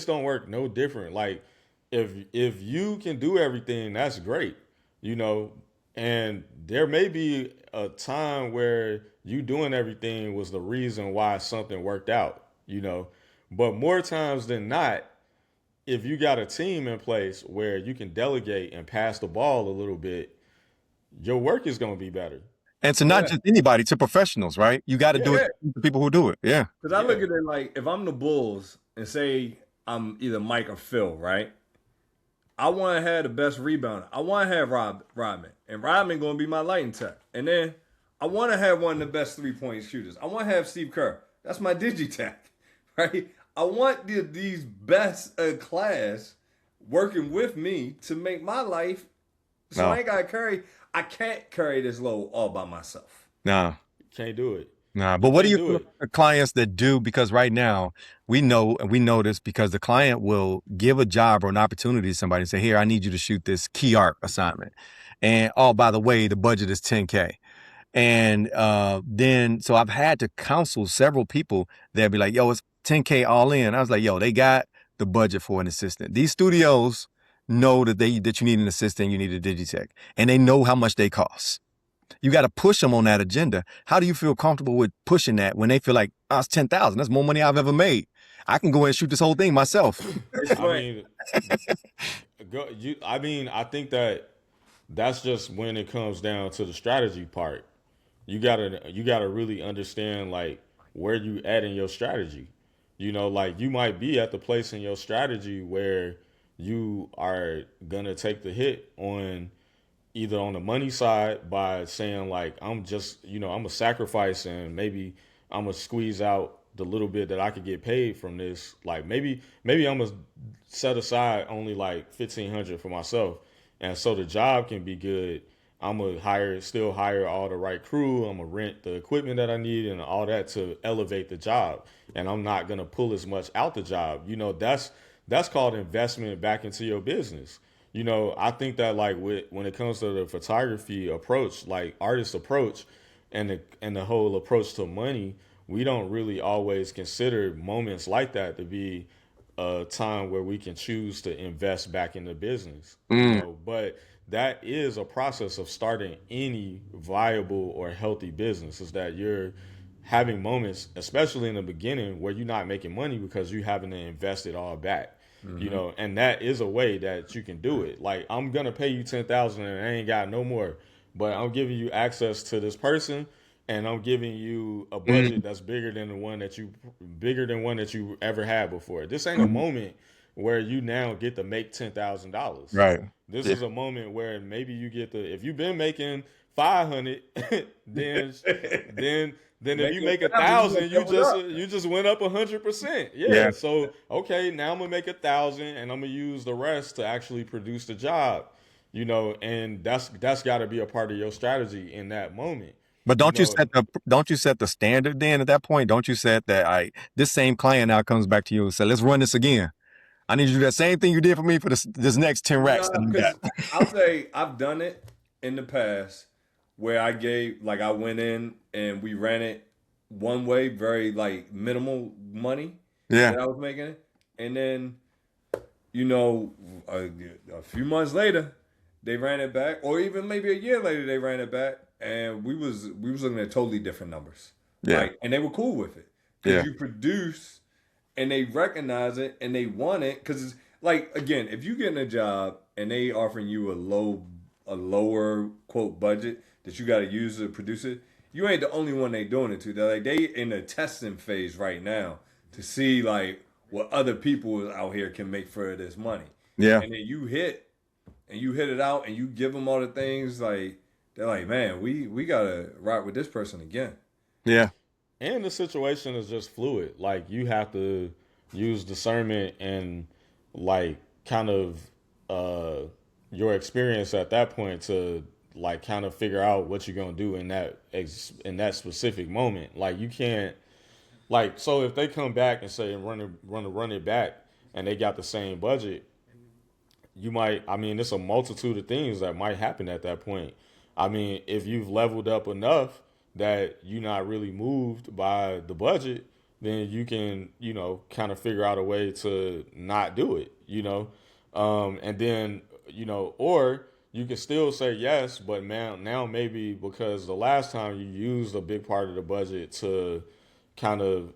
don't work no different. Like if you can do everything, that's great, you know. And there may be a time where you doing everything was the reason why something worked out, you know. But more times than not, if you got a team in place where you can delegate and pass the ball a little bit, your work is going to be better. And to not Yeah. just anybody, to professionals, right? You got to do it Yeah. to people who do it. Yeah. Because I Yeah. look at it like if I'm the Bulls and say I'm either Mike or Phil, right? I want to have the best rebounder. I want to have Rodman, and Rodman going to be my lighting tech. And then I want to have one of the best 3-point shooters. I want to have Steve Kerr. That's my digitech, right? I want these best class working with me to make my life. So No. I ain't got to carry. I can't carry this load all by myself. No. Can't do it. Nah, You but what do can't you do feel it. about the clients that do? Because right now we know this because the client will give a job or an opportunity to somebody and say, "Here, I need you to shoot this key art assignment," and oh, by the way, the budget is 10K. And then so I've had to counsel several people that be like, "Yo, it's 10K all in." I was like, "Yo, they got the budget for an assistant. These studios know that you need an assistant, you need a digitech, and they know how much they cost." You got to push them on that agenda. How do you feel comfortable with pushing that when they feel like, oh, it's 10,000. That's more money I've ever made. I can go and shoot this whole thing myself. It's I funny. mean, I think that that's just when it comes down to the strategy part. You gotta really understand like where you at in your strategy. Like you might be at the place in your strategy where you are gonna take the hit on either on the money side by saying like I'm just I'm a sacrifice and maybe I'm gonna squeeze out the little bit that I could get paid from this. Like maybe I'm gonna set aside only like 1,500 for myself, and so the job can be good. I'm gonna still hire all the right crew. I'm gonna rent the equipment that I need and all that to elevate the job, and I'm not gonna pull as much out the job. That's called investment back into your business. I think that like when it comes to the photography approach, like artist approach, and the whole approach to money, we don't really always consider moments like that to be a time where we can choose to invest back in the business. Mm. But that is a process of starting any viable or healthy business, is that you're having moments, especially in the beginning, where you're not making money because you haven't invested all back. Mm-hmm. And that is a way that you can do it. Like, I'm gonna pay you 10,000 and I ain't got no more, but I'm giving you access to this person, and I'm giving you a budget Mhm. that's bigger than one that you ever had before. This ain't a Mhm. moment where you now get to make $10,000. Right. This Yeah. is a moment where maybe you get the, if you've been making 500, then then then if Make you it make a 1,000, you thousand, gonna double it up. you just went up 100%. Yeah. Yeah. So okay, now I'm gonna make 1,000, and I'm gonna use the rest to actually produce the job. And that's got to be a part of your strategy in that moment. But You know, don't you set the standard then at that point? Don't you set that this same client now comes back to you and say, let's run this again. I need you to do that same thing you did for me for this next 10 racks that No, we got. because I'll say I've done it in the past where I went in and we ran it one way, very like minimal money Yeah. that I was making it, and then you know a few months later they ran it back, or even maybe a year later they ran it back, and we was looking at totally different numbers, Yeah. and they were cool with it because Yeah. you produce and they recognize it and they want it because it's like again, if you getting a job and they offering you a lower quote budget that you got to use to produce it, you ain't the only one they doing it to. They're like they in the testing phase right now to see like what other people out here can make for this money, Yeah. and then you hit it out and you give them all the things like they're like, man, we gotta rock with this person again. Yeah. and the situation is just fluid. Like, you have to use discernment and, like, kind of uh your experience at that point to, like, kind of figure out what you're gonna do in that specific moment. Like, you can't, like, so if they come back and say run it back, and they got the same budget, you might, I mean, it's a multitude of things that might happen at that point. I mean, if you've leveled up enough that you're not really moved by the budget, then you can, kind of figure out a way to not do it. And then, or you can still say yes, but now maybe because the last time you used a big part of the budget to kind of,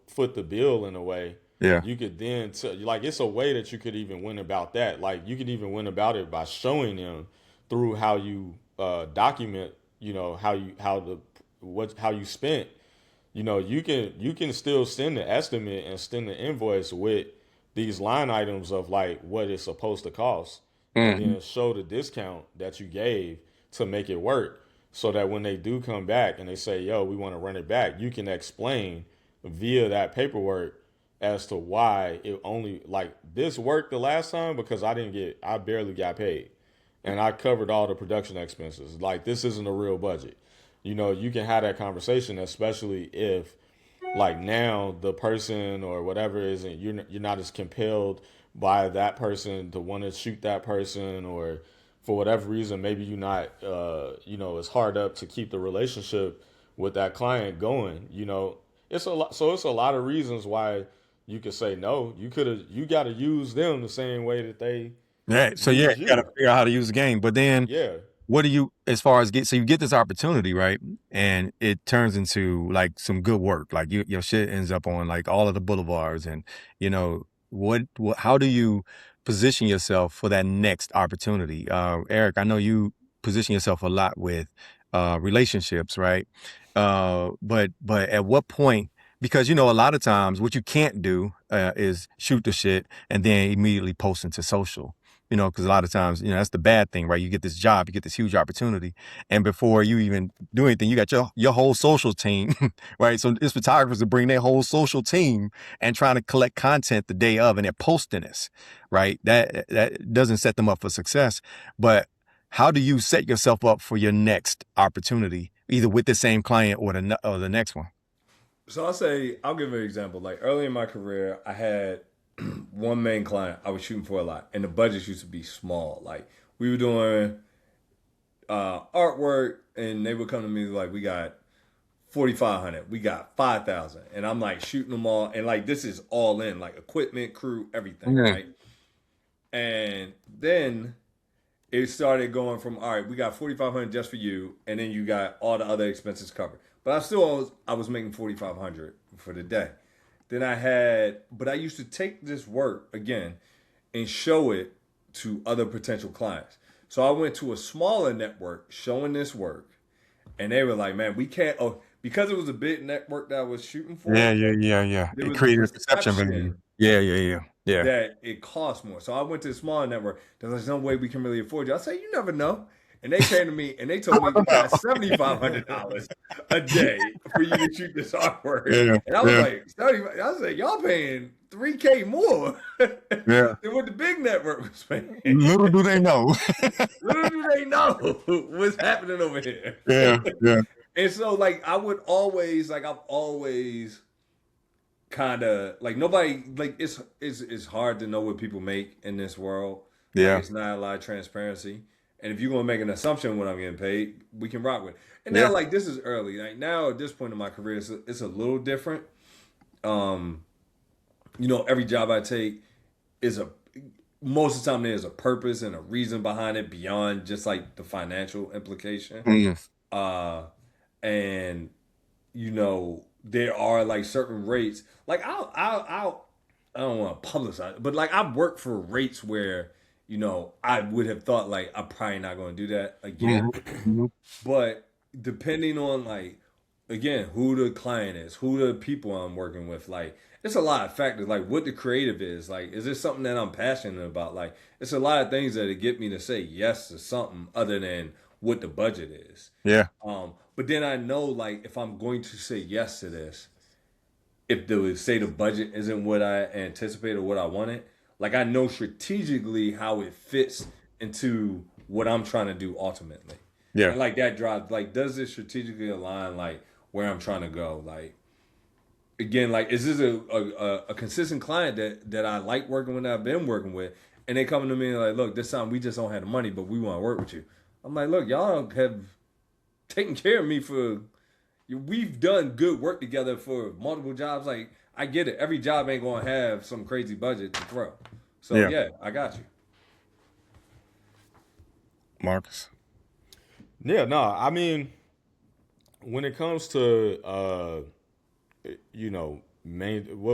foot the bill in a way, Yeah. you could then like, it's a way that you could even win about that. Like, you could even win about it by showing them through how you document, how you spent. You can still send the estimate and send the invoice with these line items of, like, what it's supposed to cost, and Mhm. then show the discount that you gave to make it work, so that when they do come back and they say, yo, we want to run it back, you can explain via that paperwork as to why it only, like, this worked the last time because I barely got paid, and I covered all the production expenses. Like, this isn't a real budget. You can have that conversation, especially if, like, now the person or whatever isn't, you're not as compelled by that person to want to shoot that person, or for whatever reason maybe you're not as hard up to keep the relationship with that client going. It's a lot of reasons why you could say no. You got to use them the same way that they Yeah. So yeah, use you gotta you. figure out how to use the game. But then Yeah. what do you, as far as so you get this opportunity, right? And it turns into like some good work. Like your shit ends up on like all of the boulevards, and how do you position yourself for that next opportunity? Eric, I know you position yourself a lot with relationships, right? But at what point, because a lot of times what you can't do is shoot the shit and then immediately post into social. Because a lot of times, that's the bad thing, right? You get this job, you get this huge opportunity, and before you even do anything, you got your whole social team, right? So it's photographers that bring their whole social team and trying to collect content the day of, and they're posting this, right? That doesn't set them up for success. But how do you set yourself up for your next opportunity, either with the same client or the next one? So I'll give an example. Like early in my career, I had one main client I was shooting for a lot, and the budgets used to be small. Like we were doing artwork, and they would come to me like, "We got 4,500, we got 5,000," and I'm like shooting them all, and like this is all in, like equipment, crew, everything, Yeah. right? And then it started going from, all right, we got 4,500 just for you, and then you got all the other expenses covered. But I was making 4,500 for the day. Then but I used to take this work again and show it to other potential clients. So I went to a smaller network showing this work, and they were like, man, we can't, oh, because it was a big network that I was shooting for, Yeah. there It was a created a perception value. perception Yeah. that it costs more. So I went to the smaller network. There's no way we can really afford you. I said, you never know. And they came to me and they told me we got $7,500 a day for you to shoot this artwork. Yeah, And I was like, 75. I said, y'all paying $3K more yeah. than what the big network was paying. Little do they know. Little do they know what's happening over here. Yeah. And so, like, I've always kind of like nobody like it's hard to know what people make in this world. Like, Yeah. it's not a lot of transparency. And if you're gonna make an assumption when I'm getting paid, we can rock with. And Yeah. now, like, this is early. Like, now at this point in my career, it's a little different. Every job I take is most of the time there's a purpose and a reason behind it beyond just like the financial implication. Mm. Uh, and there are like certain rates. Like I don't want to publicize it, but like I've worked for rates where I would have thought like I'm probably not going to do that again. Mhm. But depending on like again who the client is, who the people I'm working with, like it's a lot of factors. Like what the creative is. Like is this something that I'm passionate about? Like it's a lot of things that get me to say yes to something other than what the budget is. Yeah. But then I know like if I'm going to say yes to this, if the budget isn't what I anticipated or what I wanted, like I know strategically how it fits into what I'm trying to do ultimately. Yeah. And like that drives, like, does this strategically align like where I'm trying to go? Like again, like is this a consistent client that I like working with, that I've been working with, and they come to me and like, look, this time we just don't have the money, but we want to work with you. I'm like, look, y'all have taken care of me we've done good work together for multiple jobs. Like I get it. Every job ain't gonna have some crazy budget to throw. So yeah, I got you. Marcus. Yeah, no, I mean, when it comes to what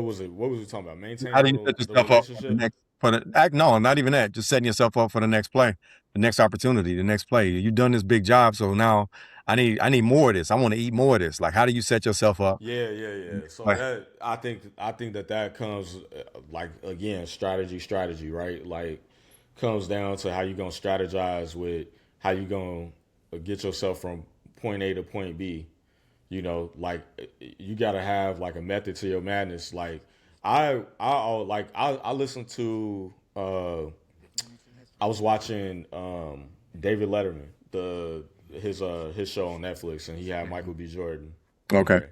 was it? What was we talking about? How do you Maintaining set the yourself up for the relationship. next no, not even that. Just setting yourself up for the next play, the next opportunity, the next play. You've done this big job, so now I need more of this. I want to eat more of this. Like, how do you set yourself up? Yeah. So Like, that I think that comes like again strategy, right? Like comes down to how you gonna strategize with how you gonna get yourself from point A to point B. Like you gotta have like a method to your madness. Like I listened to I was watching David Letterman his show on Netflix, and he had Michael B. Jordan on okay.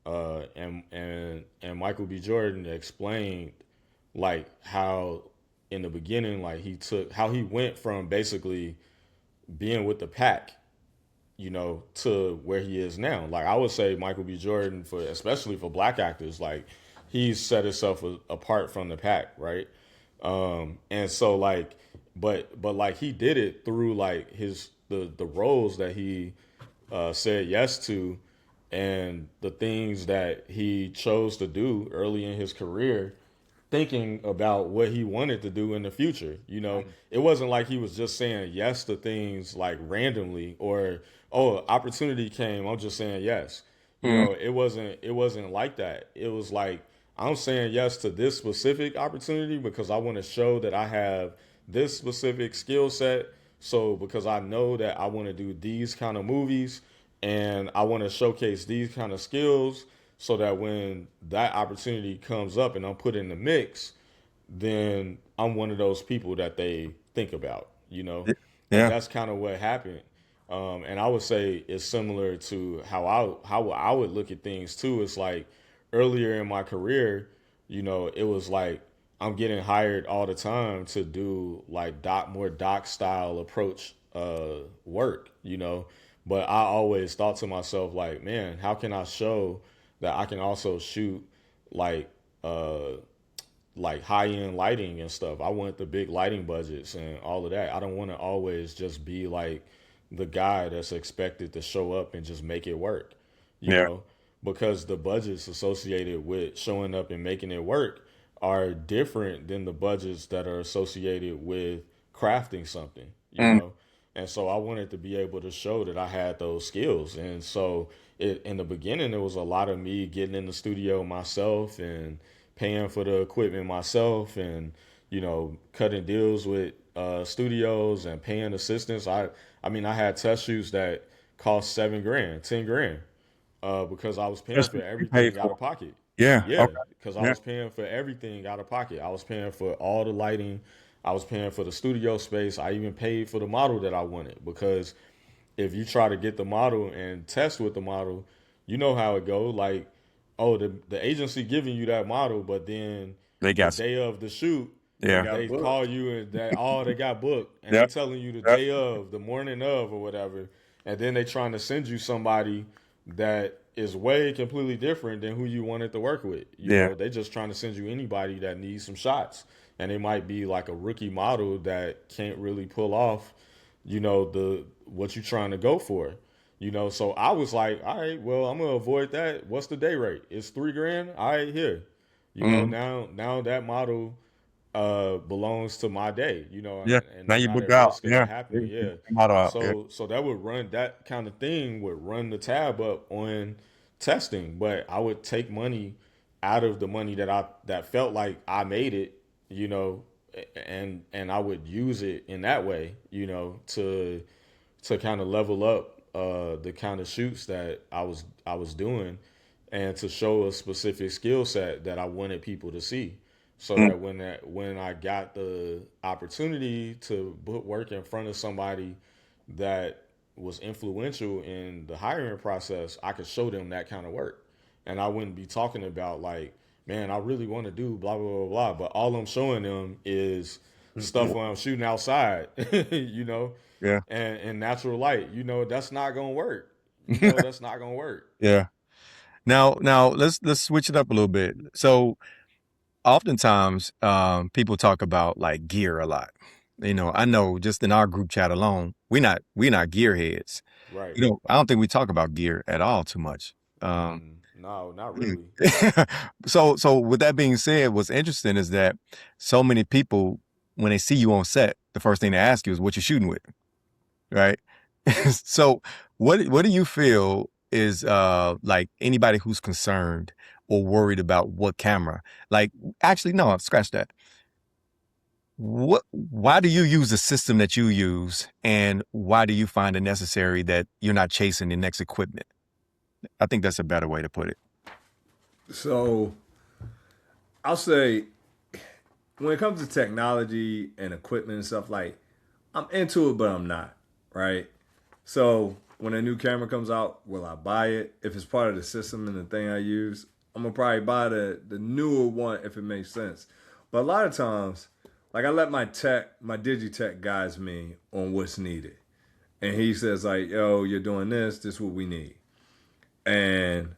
there. And Michael B. Jordan explained like how in the beginning, like how he went from basically being with the pack, to where he is now. Like I would say Michael B. Jordan, especially for black actors, like he's set himself apart from the pack, right? And so like, but like he did it through like the roles that he said yes to, and the things that he chose to do early in his career, thinking about what he wanted to do in the future. It wasn't like he was just saying yes to things like randomly, or opportunity came, I'm just saying yes. Mm. It wasn't like that. It was like I'm saying yes to this specific opportunity because I want to show that I have this specific skill set. So because I know that I want to do these kind of movies and I want to showcase these kind of skills, so that when that opportunity comes up and I'm put in the mix, then I'm one of those people that they think about, and Yeah. that's kind of what happened. And I would say it's similar to how I would look at things too. It's like earlier in my career, it was like I'm getting hired all the time to do like more doc style approach work, but I always thought to myself like, man, how can I show that I can also shoot like like high end lighting and stuff. I want the big lighting budgets and all of that. I don't want to always just be like the guy that's expected to show up and just make it work, you Yeah. know, because the budgets associated with showing up and making it work are different than the budgets that are associated with crafting something, you Mm. know. And so I wanted to be able to show that I had those skills. And so in the beginning, it was a lot of me getting in the studio myself and paying for the equipment myself and, cutting deals with studios and paying assistants. I mean, I had test shoots that cost 7 grand, 10 grand, because I was paying That's for what you paid everything out for. of pocket. Yeah. Yeah, Okay. because I Yeah. was paying for everything out of pocket. I was paying for all the lighting. I was paying for the studio space. I even paid for the model that I wanted because if you try to get the model and test with the model, you know how it go. Like, oh, the agency giving you that model, but then They the got you. day of the shoot, They Yeah. got they call booked. you and they got booked, and they Yep. telling you the Yep. day of, the morning of, or whatever, and then they trying to send you somebody that is way completely different than who you wanted to work with. Yeah. They just trying to send you anybody that needs some shots, and they might be like a rookie model that can't really pull off, the what you trying to go for. So I was like, all right, well, I'm gonna avoid that. What's the day rate? It's 3 grand. All right, here. Mm. Now that model belongs to my day, Yeah. and Now I'm you not booked at out. risk of Yeah. it happening. Yeah. Model out. Yeah. So that would run that kind of thing would run the tab up on testing, but I would take money out of the money that felt like I made it, and I would use it in that way, to kind of level up the kind of shoots that I was doing, and to show a specific skill set that I wanted people to see, so Mm. that when I got the opportunity to put work in front of somebody that was influential in the hiring process, I could show them that kind of work, and I wouldn't be talking about like, man, I really want to do blah blah blah blah, but all I'm showing them is stuff when I'm shooting outside, you know, Yeah. and natural light. That's not gonna work. That's not gonna work. Yeah. Now let's switch it up a little bit. So oftentimes, people talk about like gear a lot. I know just in our group chat alone, we're not gearheads. Right. I don't think we talk about gear at all too much. No, not Mm. really. So with that being said, what's interesting is that so many people, when they see you on set, the first thing they ask you is what you're shooting with, right? So what do you feel is like anybody who's concerned or worried about what camera? Like, actually, no, scratch that. Why do you use the system that you use, and why do you find it necessary that you're not chasing the next equipment? I think that's a better way to put it. So I'll say when it comes to technology and equipment and stuff, like I'm into it, but I'm not, right? So when a new camera comes out, will I buy it? If it's part of the system and the thing I use, I'm gonna probably buy the newer one if it makes sense. But a lot of times, like I let my digitech guides me on what's needed. And he says like, yo, you're doing this is what we need. And,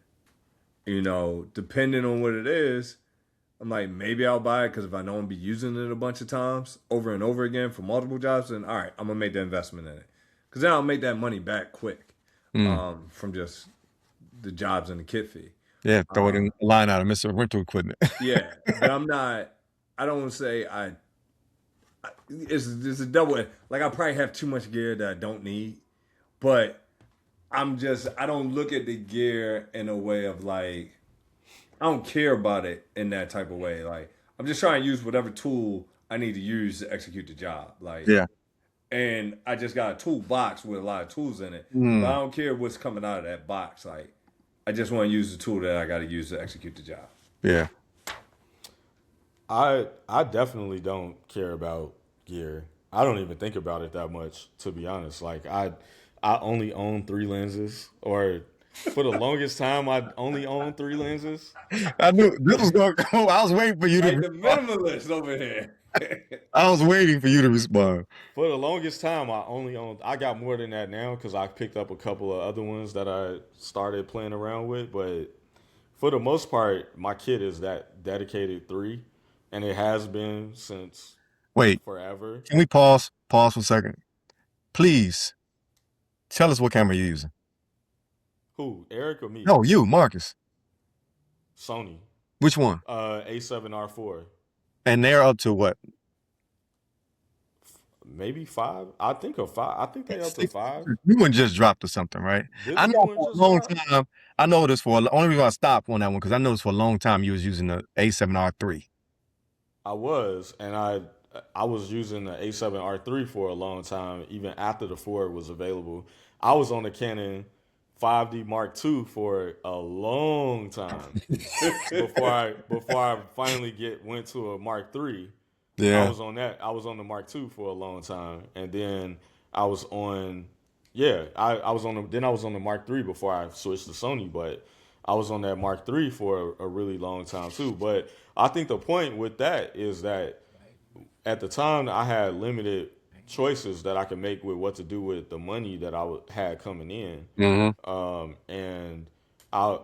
depending on what it is, I'm like, maybe I'll buy it because if I know I'm gonna be using it a bunch of times over and over again for multiple jobs, then all right, I'm gonna make the investment in it. Because then I'll make that money back quick, Mm. from just the jobs and the kit fee. Yeah, throw it in a line out of Mr. Rental Equipment. Yeah, but I don't say it's a double. Like I probably have too much gear that I don't need, but I don't look at the gear in a way of like, I don't care about it in that type of way. Like I'm just trying to use whatever tool I need to use to execute the job. Like, Yeah. and I just got a toolbox with a lot of tools in it, but I Mm. don't care what's coming out of that box. Like, I just want to use the tool that I got to use to execute the job. Yeah. I definitely don't care about gear. I don't even think about it that much, to be honest. Like I only own 3 lenses, or for the longest time I only owned 3 lenses. I knew this was going to go. I was waiting for you to Like the respond. minimalist over here. I was waiting for you to respond. For the longest time I only owned. I got more than that now because I picked up a couple of other ones that I started playing around with. But for the most part, my kit is that dedicated 3. and it has been since Wait, forever. can we pause? Pause for a second. Please tell us what camera you're using. Who, Eric or me? No, you, Marcus. Sony. Which one? A7R4. And they're up to what? Maybe five. I think of five. I think they up to five. You wouldn't just drop to something, right? This I new know one for a just long dropped. time. I know this for only reason I stopped on that one because I noticed for a long time you was using the A7R3. I was, and I was using the A7R3 for a long time, even after the Ford was available. I was on the Canon 5D Mark II for a long time before I finally went to a Mark III. I Yeah. was on that. I was on the Mark II for a long time, and then I was on, yeah, I was on the then I was on the Mark III before I switched to Sony. But I was on that Mark III for a really long time too. But I think the point with that is that at the time I had limited choices that I could make with what to do with the money that had coming in, Mm-hmm. and I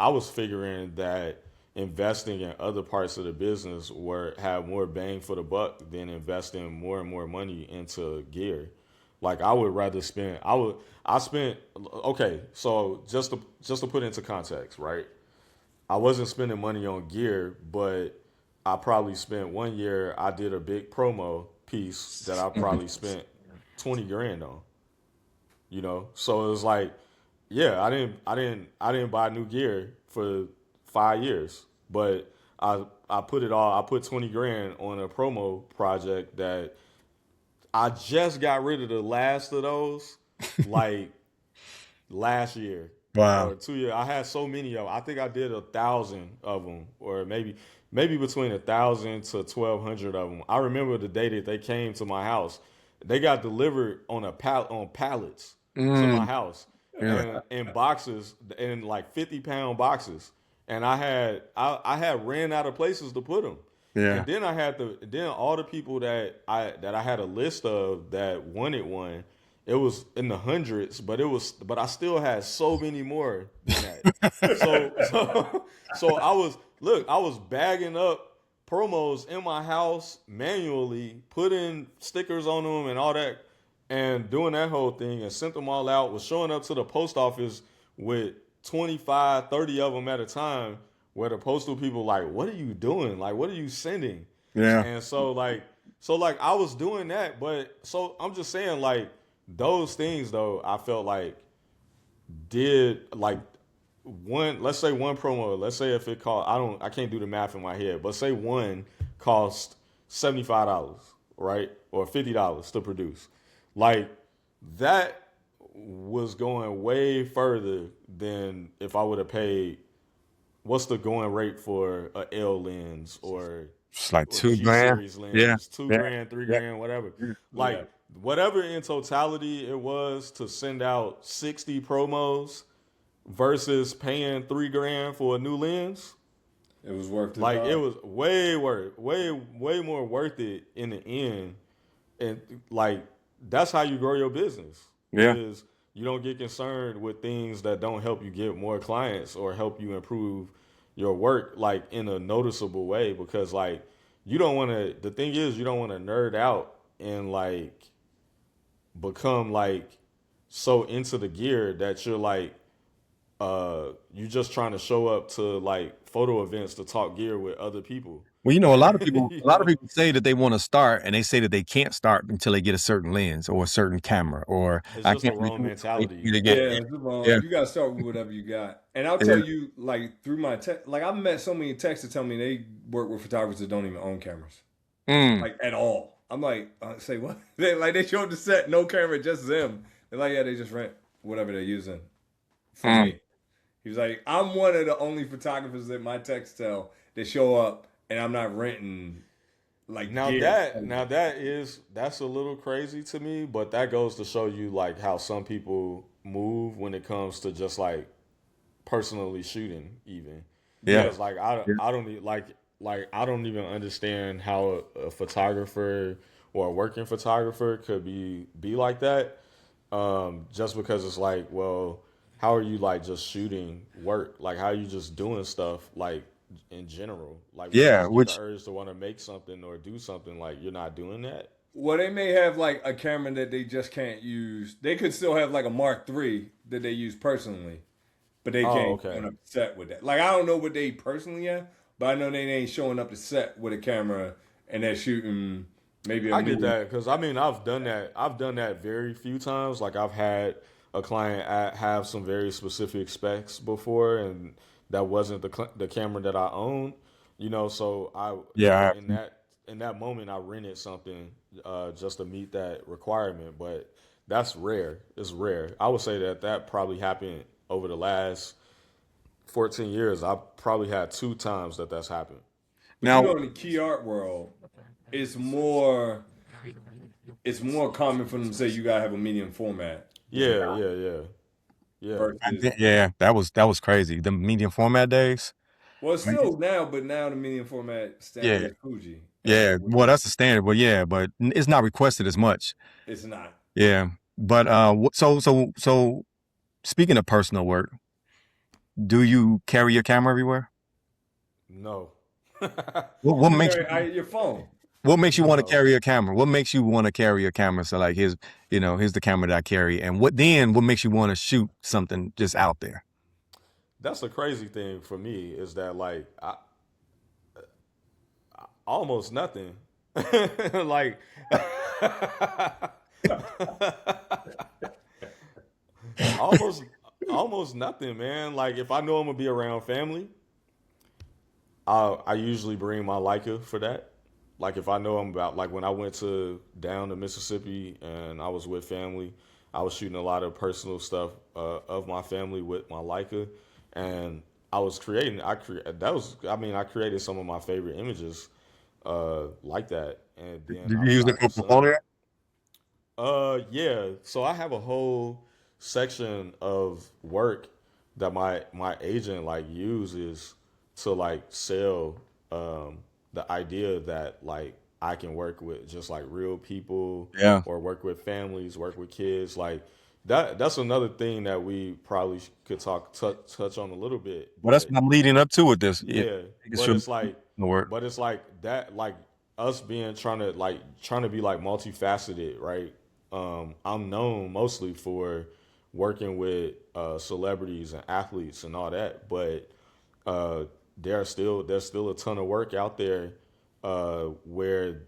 was figuring that investing in other parts of the business where have more bang for the buck than investing more and more money into gear. Like I would rather spend I spent okay, so just to put into context, right? I wasn't spending money on gear, but I probably spent 1 year. I did a big promo piece that I probably spent 20 grand on. So it was like, yeah, I didn't buy new gear for 5 years, but I put 20 grand on a promo project that I just got rid of the last of those, like last year Wow. or 2 years. I had so many of them. I think I did 1,000 of them, or maybe between 1,000 to 1,200 of them. I remember the day that they came to my house. They got delivered on pallets to my Mm, house, yeah. and in boxes, in like 50-pound boxes. And I had ran out of places to put them. Yeah. And then all the people that I had a list of that wanted one, it was in the hundreds, but I still had so many more than that. So I was bagging up promos in my house manually, putting stickers on them and all that, and doing that whole thing, and sent them all out. Was showing up to the post office with 25, 30 of them at a time, where the postal people like, what are you doing? Like, what are you sending? Yeah. And so like I was doing that, but so I'm just saying, like, those things though, I felt like did like let's say one promo, let's say if it cost, I can't do the math in my head, but say one cost $75, right? Or $50 to produce. Like that was going way further than if I would have paid, what's the going rate for a L lens It's like or 2 G grand. series Yeah. lens, two Yeah. grand, three Yeah. grand, whatever. Yeah. Like whatever in totality it was to send out 60 promos versus paying 3 grand for a new lens. It was worth the Like it time. was way more worth it in the end. And like that's how you grow your business, Yeah. is you don't get concerned with things that don't help you get more clients or help you improve your work like in a noticeable way, because like you don't want to the thing is you don't want to nerd out and like become like so into the gear that you're like you just trying to show up to like photo events to talk gear with other people. Well, a lot of people, you a lot of know people say that they want to start, and they say that they can't start until they get a certain lens or a certain camera, or it's I just the can't wrong record until mentality. they get. Yeah, it's wrong. Yeah. You gotta start with whatever you got. And I'll tell Yeah. you, like through my like I've met so many techs that tell me they work with photographers that don't even own cameras, Mm. like at all. I'm like, say what? They show up the set, no camera, just them. They're like, yeah, they just rent whatever they're using from Mm. me. He was like, I'm one of the only photographers that my techs tell that show up, and I'm not renting like Now gear. that's a little crazy to me, but that goes to show you like how some people move when it comes to just like personally shooting even. Yeah. Because like I don't like I don't even understand how a photographer or a working photographer could be like that. Just because it's like, well, how are you like just shooting work? Like how are you just doing stuff like in general. Like when you Yeah, just get the which urge to want to make something or do something, like you're not doing that. Well, they may have like a camera that they just can't use. They could still have like a Mark III that they use personally, but they Oh, can't okay. showing up to set with that. Like I don't know what they personally have, but I know they ain't showing up to set with a camera and they're shooting maybe a I get million. that because I mean I've done that. I've done that very few times. Like I've had a client have some very specific specs before, and that wasn't the camera that I owned. You know, so I yeah, I have to. in that moment I rented something just to meet that requirement. But that's rare. It's rare. I would say that that probably happened over the last 14 years. I probably had two times that that's happened. But you Now, know, in the key art world, it's more it's more common for them to say you gotta have a medium format than Yeah, not yeah, yeah, yeah. versus. yeah, that was crazy. The medium format days. Well, it's still now, but now the medium format standard Yeah, is Fuji, and yeah. Well, that's the standard, but yeah, but it's not requested as much. it's not. Yeah, but so speaking of personal work, do you carry your camera everywhere? No. What You makes carry your phone. you want to No. carry a camera? What makes you want to carry a camera? So like here's the camera that I carry, and what makes you want to shoot something just out there? That's the crazy thing for me is that like almost nothing. Like almost almost nothing, man. Like if I know I'm gonna be around family, I usually bring my Leica for that. Like if I know I'm about like when I went to down to Mississippi and I was with family, I was shooting a lot of personal stuff of my family with my Leica, and I was creating. That was I mean I created some of my favorite images like that, and then Did I you use it shot for some. portfolio? Yeah. So I have a whole section of work that my agent like uses to like sell the idea that like I can work with just like real people Yeah. or work with families, work with kids. Like that's another thing that we probably could touch on a little bit, Well, that's but what I'm leading up to with this. Yeah, yeah, it but should it's like, work. but it's like that, like us being trying to be like multifaceted, right? I'm known mostly for working with celebrities and athletes and all that, but uh, there's still a ton of work out there where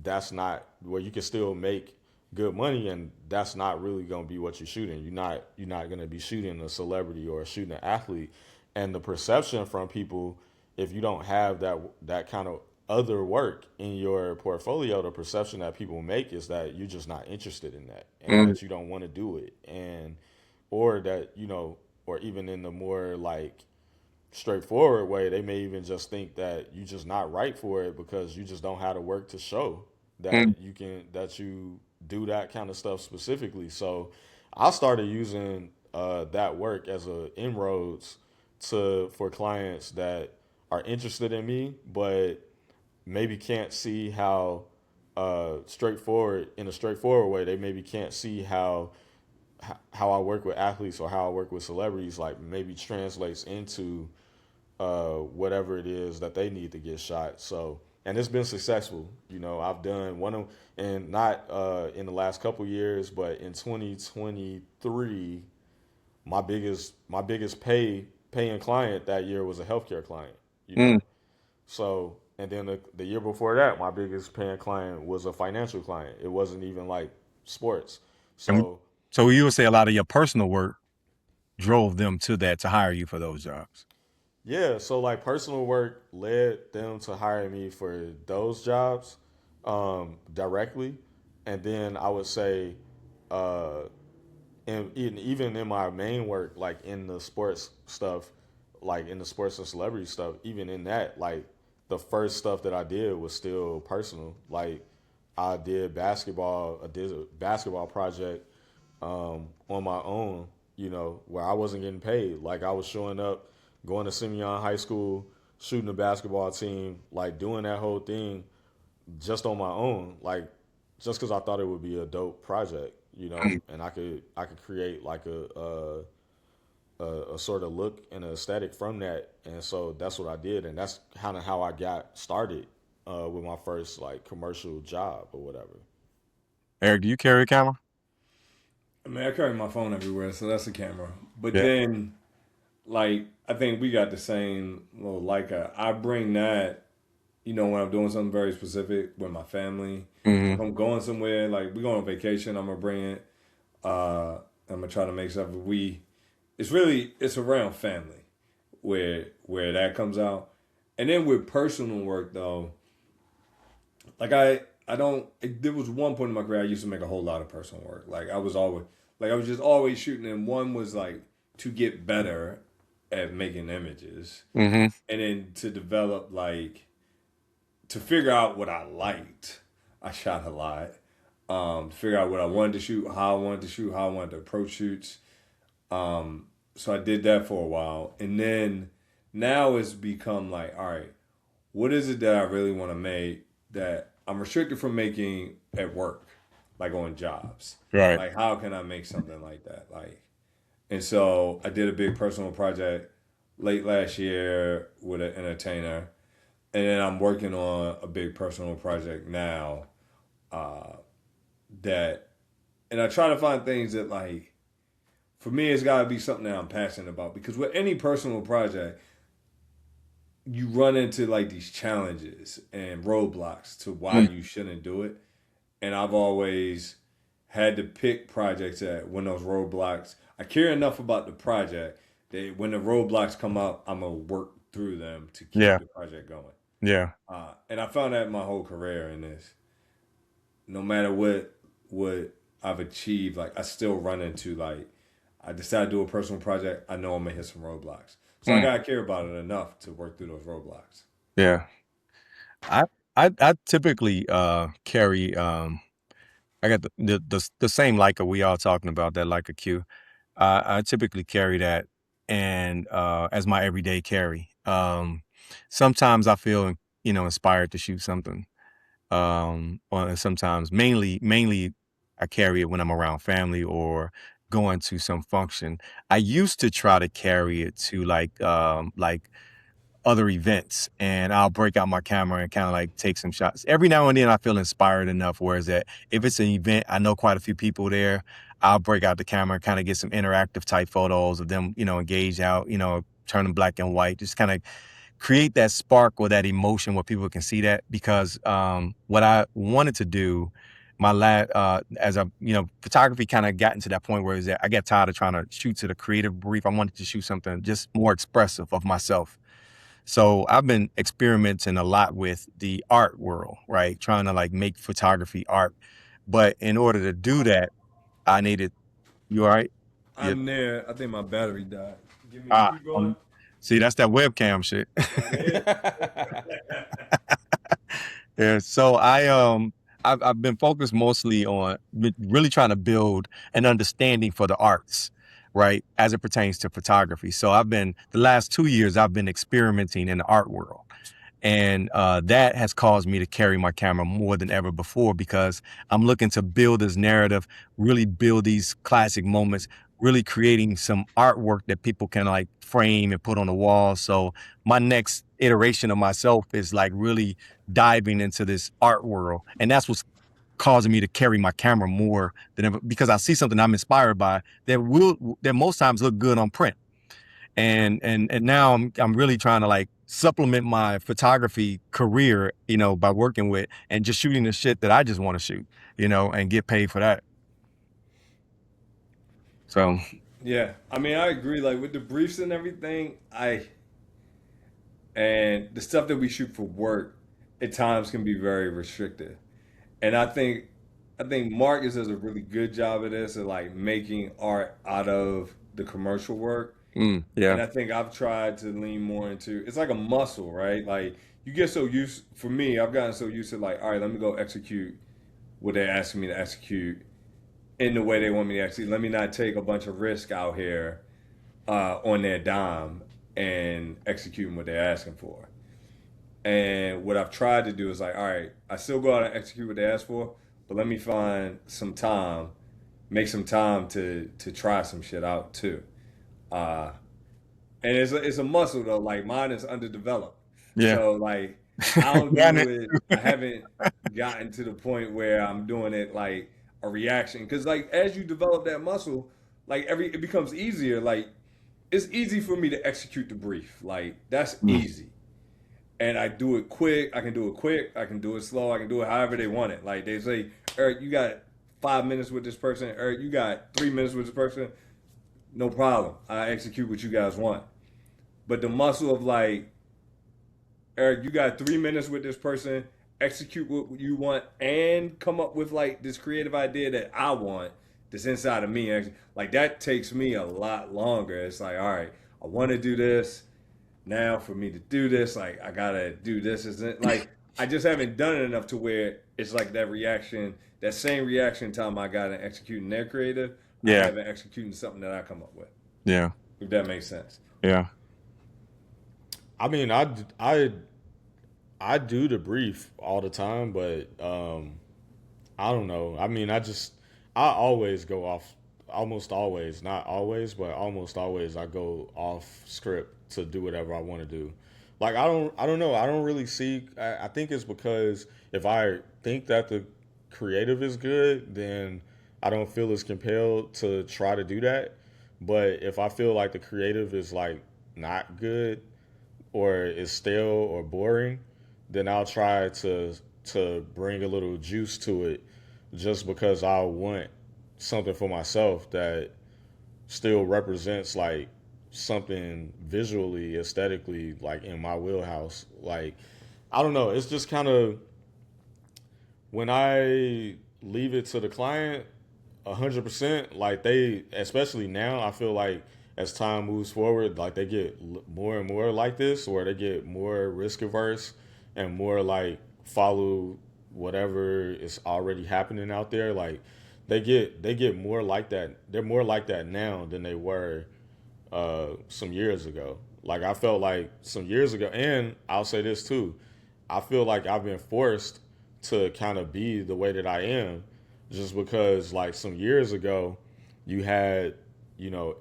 that's not where you can still make good money, and that's not really going to be what you're shooting. You're not going to be shooting a celebrity or shooting an athlete, and the perception from people, if you don't have that kind of other work in your portfolio, the perception that people make is that you're just not interested in that and Mm, that you don't want to do it, and or that or even in the more like straightforward way, they may even just think that you just not right for it because you just don't have the work to show mm, that you do that kind of stuff specifically. So I started using that work as a inroads to for clients that are interested in me, but maybe can't see how straightforward in a straightforward way. They maybe can't see how I work with athletes or how I work with celebrities like maybe translates into whatever it is that they need to get shot. So, and it's been successful. You know, I've done one of, and not in the last couple years, but in 2023, my biggest paying client that year was a healthcare client. You mm. know, so and then the year before that, my biggest paying client was a financial client. It wasn't even like sports. And So so you would say a lot of your personal work drove them to that to hire you for those jobs. yeah, so like personal work led them to hire me for those jobs directly, and then I would say, uh, and even in my main work, like in the sports stuff, like in the sports and celebrity stuff, even in that, like the first stuff that I did was still personal. Like I did a basketball project on my own, where I wasn't getting paid. Like I was showing up, going to Simeon High School, shooting a basketball team, like doing that whole thing just on my own, like just because I thought it would be a dope project, and I could create like a sort of look and an aesthetic from that, and so that's what I did, and that's kind of how I got started with my first like commercial job or whatever. Eric, do you carry a camera? I mean, I carry my phone everywhere, so that's a camera. But Yeah. then, like, I think we got the same little like. I bring that, when I'm doing something very specific with my family. If Hmm. I'm going somewhere, like we going on vacation, I'm gonna bring it. Uh, I'm gonna try to make something it's around family where that comes out. And then with personal work though, like I don't. There was one point in my career I used to make a whole lot of personal work. I was just always shooting, and one was like to get better at making images, Hmm. and then to develop to figure out what I liked. I shot a lot. To figure out what I wanted to shoot, how I wanted to shoot, how I wanted to approach shoots. So I did that for a while, and then now it's become like, all right, what is it that I really want to make that I'm restricted from making at work, like on jobs? Right. Like, how can I make something like that? And so I did a big personal project late last year with an entertainer, and then I'm working on a big personal project now. Uh, that, and I try to find things that for me, it's got to be something that I'm passionate about because with any personal project, you run into like these challenges and roadblocks to why Mm. you shouldn't do it. And I've always had to pick projects that when those roadblocks, I care enough about the project that when the roadblocks come up, I'm gonna work through them to keep Yeah. the project going. Yeah. And I found that my whole career in this, no matter what I've achieved, like I still run into I decide to do a personal project, I know I'm gonna hit some roadblocks. So I Mm. gotta care about it enough to work through those roadblocks. Yeah. I I typically carry I got the same Leica we all talking about, that Leica Q. I typically carry that and as my everyday carry. Sometimes I feel, inspired to shoot something. Or sometimes mainly I carry it when I'm around family or going to some function. I used to try to carry it to like other events, and I'll break out my camera and kind of like take some shots. Every now and then I feel inspired enough whereas that if it's an event, I know quite a few people there, I'll break out the camera and kind of get some interactive type photos of them, engaged out, turn them black and white, just kind of create that spark or that emotion where people can see that. Because what I wanted to do, as a photography kind of gotten to that point where is that I got tired of trying to shoot to the creative brief. I wanted to shoot something just more expressive of myself. So I've been experimenting a lot with the art world, right? Trying to like make photography art. But in order to do that, I needed, you all right? Yeah. I'm there. I think my battery died. Keep going. See, that's that webcam shit. That is. Yeah. So I've been focused mostly on really trying to build an understanding for the arts, right? As it pertains to photography. So the last 2 years, I've been experimenting in the art world. And that has caused me to carry my camera more than ever before because I'm looking to build this narrative, really build these classic moments, really creating some artwork that people can like frame and put on the wall. So my next iteration of myself is like really diving into this art world. And that's what's causing me to carry my camera more than ever because I see something I'm inspired by that most times look good on print. And now I'm really trying to like supplement my photography career, by working with and just shooting the shit that I just want to shoot, and get paid for that. So Yeah, I mean, I agree. Like with the briefs and everything, and the stuff that we shoot for work at times can be very restrictive. And I think Marcus does a really good job of this, of like making art out of the commercial work. yeah. And I think I've tried to lean more into it's like a muscle, right? Like you get so used. For me, I've gotten so used to like, all right, let me go execute what they're asking me to execute in the way they want me to execute. Let me not take a bunch of risk out here on their dime and executing what they're asking for. And what I've tried to do is like, all right, I still go out and execute what they ask for, but let me find some time, make some time to try some shit out too. Uh, and it's a muscle though. Like mine is underdeveloped. Yeah. So like I don't Got do it. it. I haven't gotten to the point where I'm doing it like a reaction. Because like as you develop that muscle, like it becomes easier. Like it's easy for me to execute the brief. Like that's Mm. easy. And I do it quick. I can do it quick. I can do it slow. I can do it however they want it. Like they say, Eric, you got 5 minutes with this person. Eric, you got 3 minutes with this person. No problem. I execute what you guys want. But the muscle of like, Eric, you got 3 minutes with this person. Execute what you want and come up with like this creative idea that I want. That's inside of me. Like that takes me a lot longer. It's like, all right, I want to do this now. For me to do this, like I gotta do this. Isn't like I just haven't done it enough to where it's like that reaction, that same reaction time I got in executing their creative, I Yeah. haven't executing something that I come up with. Yeah. If that makes sense. Yeah. I mean, I do the brief all the time, but I don't know. I mean, I always go off, almost always, not always, but almost always I go off script to do whatever I want to do. Like I don't know. I don't really see. I think it's because if I think that the creative is good, then I don't feel as compelled to try to do that. But if I feel like the creative is like not good or is stale or boring, then I'll try to bring a little juice to it just because I want something for myself that still represents like something visually, aesthetically, like in my wheelhouse. Like, I don't know. It's just kind of when I leave it to the client, 100%. Like they, especially now, I feel like as time moves forward, like they get more and more like this, or they get more risk averse and more like follow whatever is already happening out there. Like they get more like that. They're more like that now than they were some years ago. Like I felt like some years ago, and I'll say this too. I feel like I've been forced to kind of be the way that I am, just because like some years ago, you had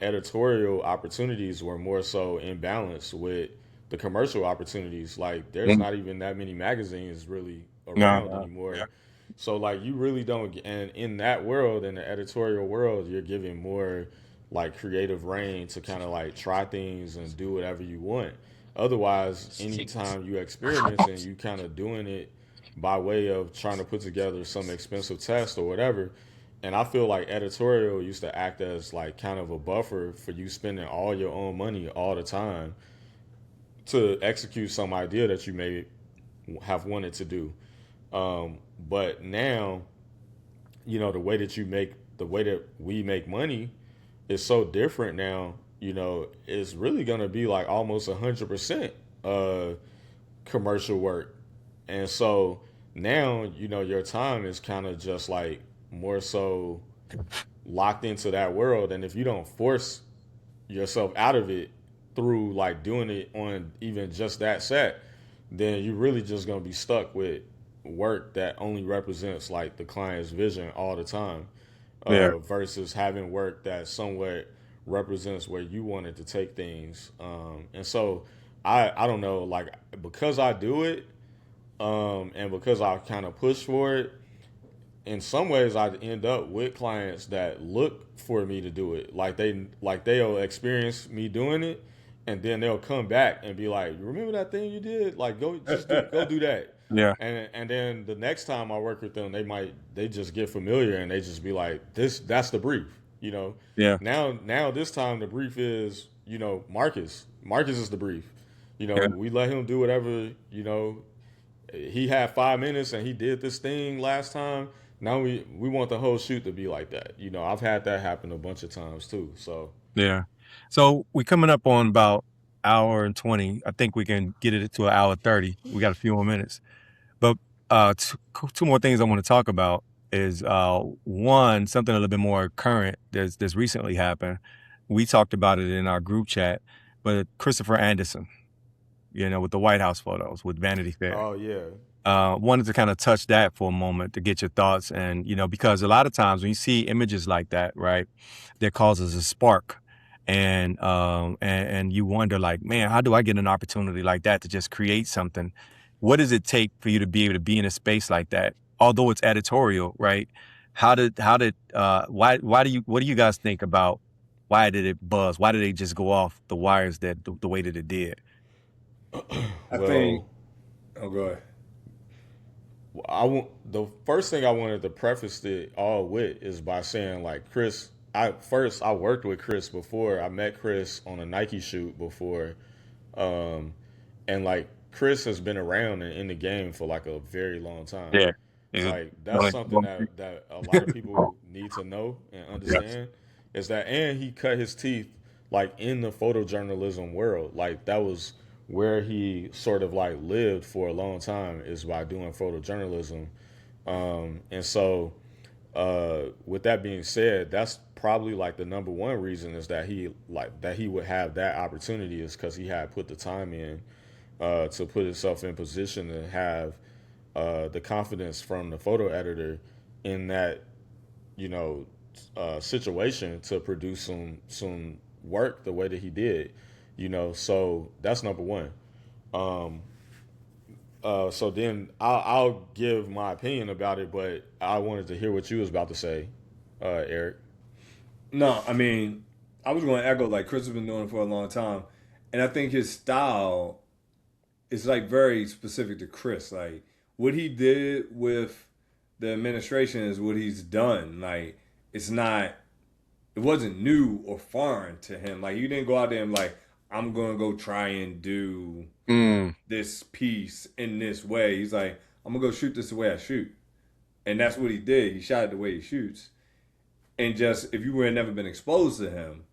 editorial opportunities were more so in balance with the commercial opportunities. Like there's Mm. not even that many magazines really No. around Yeah. anymore. So like you really don't, and in that world, in the editorial world, you're giving more like creative reign to kind of like try things and do whatever you want. Otherwise, anytime you experiment and you kind of doing it by way of trying to put together some expensive test or whatever. And I feel like editorial used to act as like kind of a buffer for you spending all your own money all the time to execute some idea that you may have wanted to do. But now, the way that the way that we make money is so different now. It's really gonna be like almost 100% uh, commercial work, and so now your time is kind of just like more so locked into that world, and if you don't force yourself out of it through like doing it on even just that set, then you're really just gonna be stuck with work that only represents like the client's vision all the time, Yeah. versus having work that somewhat represents where you wanted to take things. And so I don't know, like because I do it, and because I kind of push for it, in some ways I end up with clients that look for me to do it. They'll experience me doing it, and then they'll come back and be like, "Remember that thing you did? Like go do that." Yeah. And then the next time I work with them, they just get familiar and they just be like, that's the brief. Yeah. Now this time the brief is Marcus. Marcus is the brief. Yeah. We let him do whatever. He had 5 minutes and he did this thing last time. Now we want the whole shoot to be like that. I've had that happen a bunch of times too. So Yeah. So we coming up on about hour and 20. I think we can get it to an hour 30. We got a few more minutes. But two more things I want to talk about is one, something a little bit more current that's recently happened. We talked about it in our group chat, but Christopher Anderson, with the White House photos with Vanity Fair. oh yeah, Wanted to kind of touch that for a moment to get your thoughts. And, because a lot of times when you see images like that, right, that causes a spark. and you wonder like, man, how do I get an opportunity like that to just create something? What does it take for you to be able to be in a space like that? Although it's editorial, right? Why do you, what do you guys think about why did it buzz? Why did they just go off the wires the way that it did? I think. Well, Oh, go ahead. the first thing I wanted to preface it all with is by saying like Chris. I worked with Chris before. I met Chris on a Nike shoot before, um, and like Chris has been around in the game for like a very long time. Yeah. Yeah. Like that's something that a lot of people need to know and Yes. understand is that, and he cut his teeth like in the photojournalism world. Like that was where he sort of like lived for a long time is by doing photojournalism. And so with that being said, that's probably like the number one reason is that he would have that opportunity is because he had put the time in to put himself in position to have the confidence from the photo editor in that you know situation to produce some work the way that he did. So that's number one. Um, so then I'll give my opinion about it, but I wanted to hear what you was about to say, Eric. No, I mean, I was going to echo like Chris has been doing it for a long time, and I think his style is like very specific to Chris. Like what he did with the administration is what he's done. Like it's not, it wasn't new or foreign to him. Like you didn't go out there and like I'm gonna go try and do Mm, this piece in this way. He's like I'm gonna go shoot this the way I shoot, and that's what he did. He shot it the way he shoots, and just if you had never been exposed to him,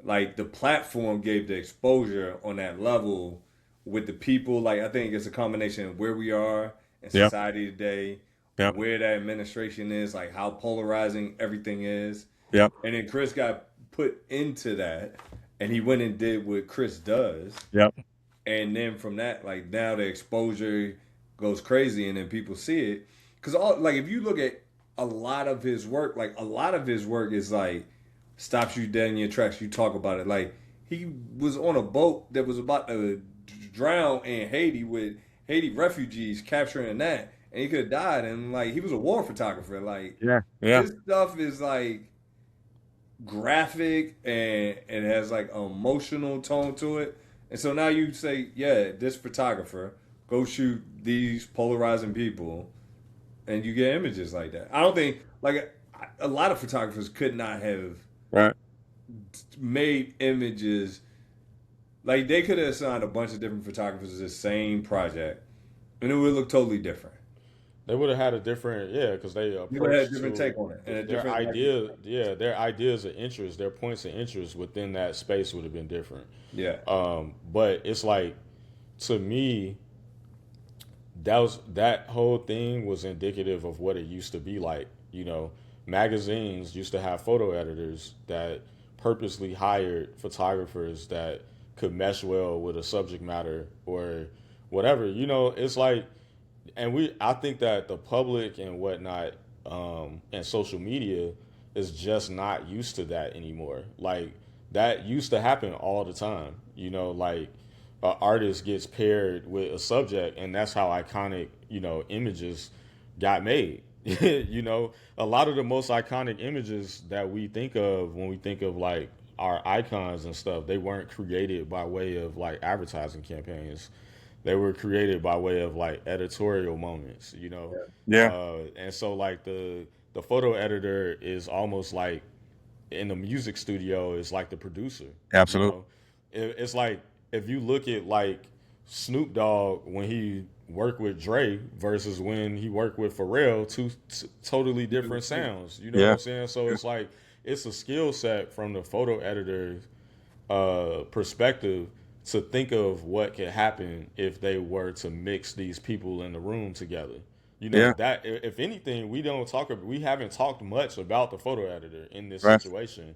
like the platform gave the exposure on that level with the people. Like I think it's a combination of where we are in yep. society today, Yep. where that administration is, like how polarizing everything is. Yep. And then Chris got put into that and he went and did what Chris does. Yep. And then from that, like now the exposure goes crazy and then people see it. Cause all like if you look at a lot of his work, like a lot of his work is like stops you dead in your tracks. You talk about it. Like he was on a boat that was about to drown in Haiti with Haiti refugees capturing that, and he could have died. And like he was a war photographer. Like Yeah. Yeah. his stuff is like graphic and has like an emotional tone to it. And so now you say, yeah, this photographer go shoot these polarizing people, and you get images like that. I don't think like a lot of photographers could not have Right. made images like they could have assigned a bunch of different photographers the same project, and it would look totally different. They would have had a different, yeah, because they You would have had a approached different to take on it and a their different like, idea, yeah, their ideas of interest, their points of interest within that space would have been different. yeah. But it's like to me, that whole thing was indicative of what it used to be like. Magazines used to have photo editors that purposely hired photographers that could mesh well with a subject matter or whatever. It's like, and I think that the public and whatnot, and social media is just not used to that anymore. Like that used to happen all the time. Like an artist gets paired with a subject, and that's how iconic images got made. A lot of the most iconic images that we think of when we think of like our icons and stuff, they weren't created by way of like advertising campaigns. They were created by way of like editorial moments. Yeah. And so like the photo editor is almost like in the music studio is like the producer. you Absolutely. know it's like if you look at like Snoop Dogg when he worked with Dre versus when he worked with Pharrell, two totally different sounds. You know what Yeah. I'm saying? So it's like it's a skill set from the photo editor perspective to think of what could happen if they were to mix these people in the room together. Yeah. That if anything, we haven't talked much about the photo editor in this Right. situation,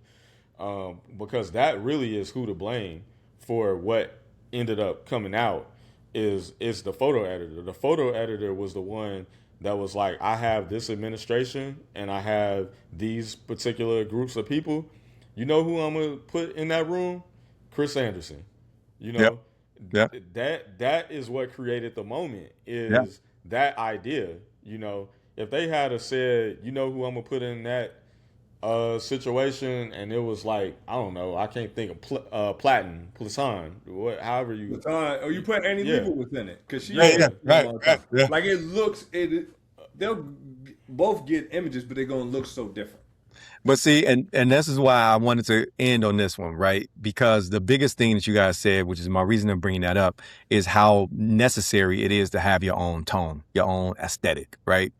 because that really is who to blame for what ended up coming out is the photo editor. The photo editor was the one that was like, I have this administration and I have these particular groups of people, You know who I'm gonna put in that room? Chris Anderson. You Yep. know, Yep. that is what created the moment. Yep. Is that idea? You know, if they had a said, you know who I'm gonna put in that situation, and it was like I don't know, I can't think of Platon, what, however you, Latan, oh, you put Annie yeah, Leibovitz in it because she Right. did Yeah. yeah. it for a Right. long Right. time. Yeah. Like it looks, they'll both get images, but they're gonna look so different. But see, and this is why I wanted to end on this one, right? Because the biggest thing that you guys said, which is my reason of bringing that up, is how necessary it is to have your own tone, your own aesthetic, right?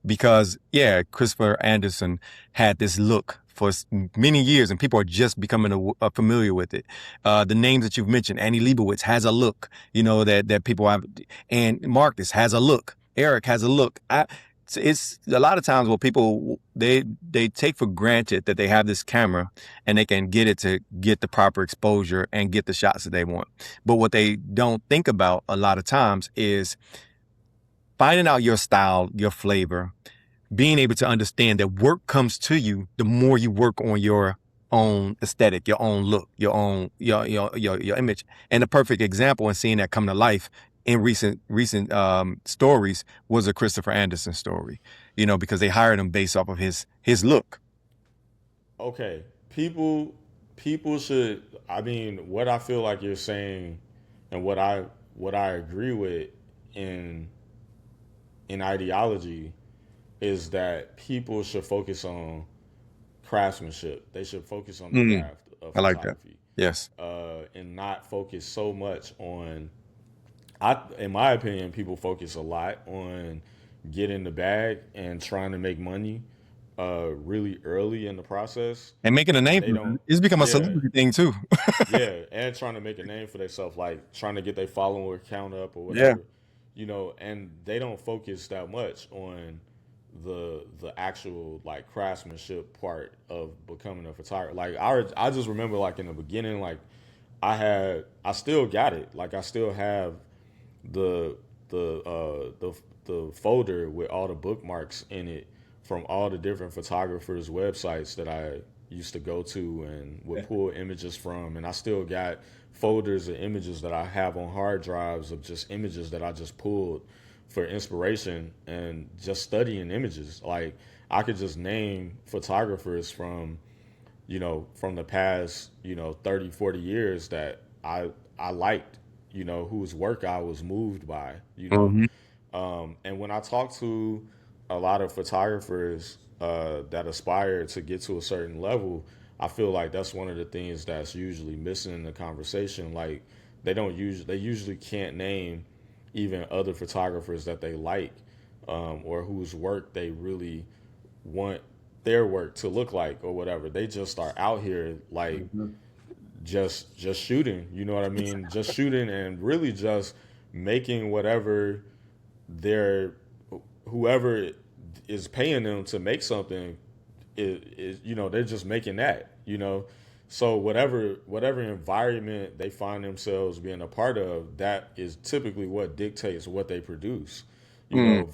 Because yeah, Christopher Anderson had this look for many years, and people are just becoming familiar with it. The names that you've mentioned, Annie Leibovitz has a look, that people have, and Marcus has a look. Erik has a look. It's a lot of times where people they take for granted that they have this camera and they can get it to get the proper exposure and get the shots that they want. But what they don't think about a lot of times is finding out your style, your flavor, being able to understand that work comes to you the more you work on your own aesthetic, your own look, your own your image. And the perfect example in seeing that come to life in recent stories was a Christopher Anderson story. Because they hired him based off of his look. Okay, people should. I mean, what I feel like you're saying, and what I agree with in in ideology is that people should focus on craftsmanship. They should focus on the Mm, craft of I like that. photography, Yes. and not focus so much on. In my opinion, people focus a lot on getting the bag and trying to make money, really early in the process, And making a and name they for it. don't. It's become a Yeah, celebrity thing too. yeah, and trying to make a name for themselves, like trying to get their follower count up or Yeah. whatever, and they don't focus that much on the actual like craftsmanship part of becoming a photographer. Like I just remember like in the beginning, like I still got it, like I still have the the folder with all the bookmarks in it from all the different photographers' websites that I used to go to and would pull images from, and I still got folders of images that I have on hard drives of just images that I just pulled for inspiration and just studying images. Like I could just name photographers from the past 30, 40 years that I liked, whose work I was moved by. Hmm. And when I talk to a lot of photographers that aspire to get to a certain level, I feel like that's one of the things that's usually missing in the conversation. Like they usually can't name even other photographers that they like, or whose work they really want their work to look like or whatever. They just are out here like Mhm. just shooting, you know what I mean? Just shooting and really just making whatever their whoever is paying them to make something is they're just making that. So whatever environment they find themselves being a part of, that is typically what dictates what they produce, Mm.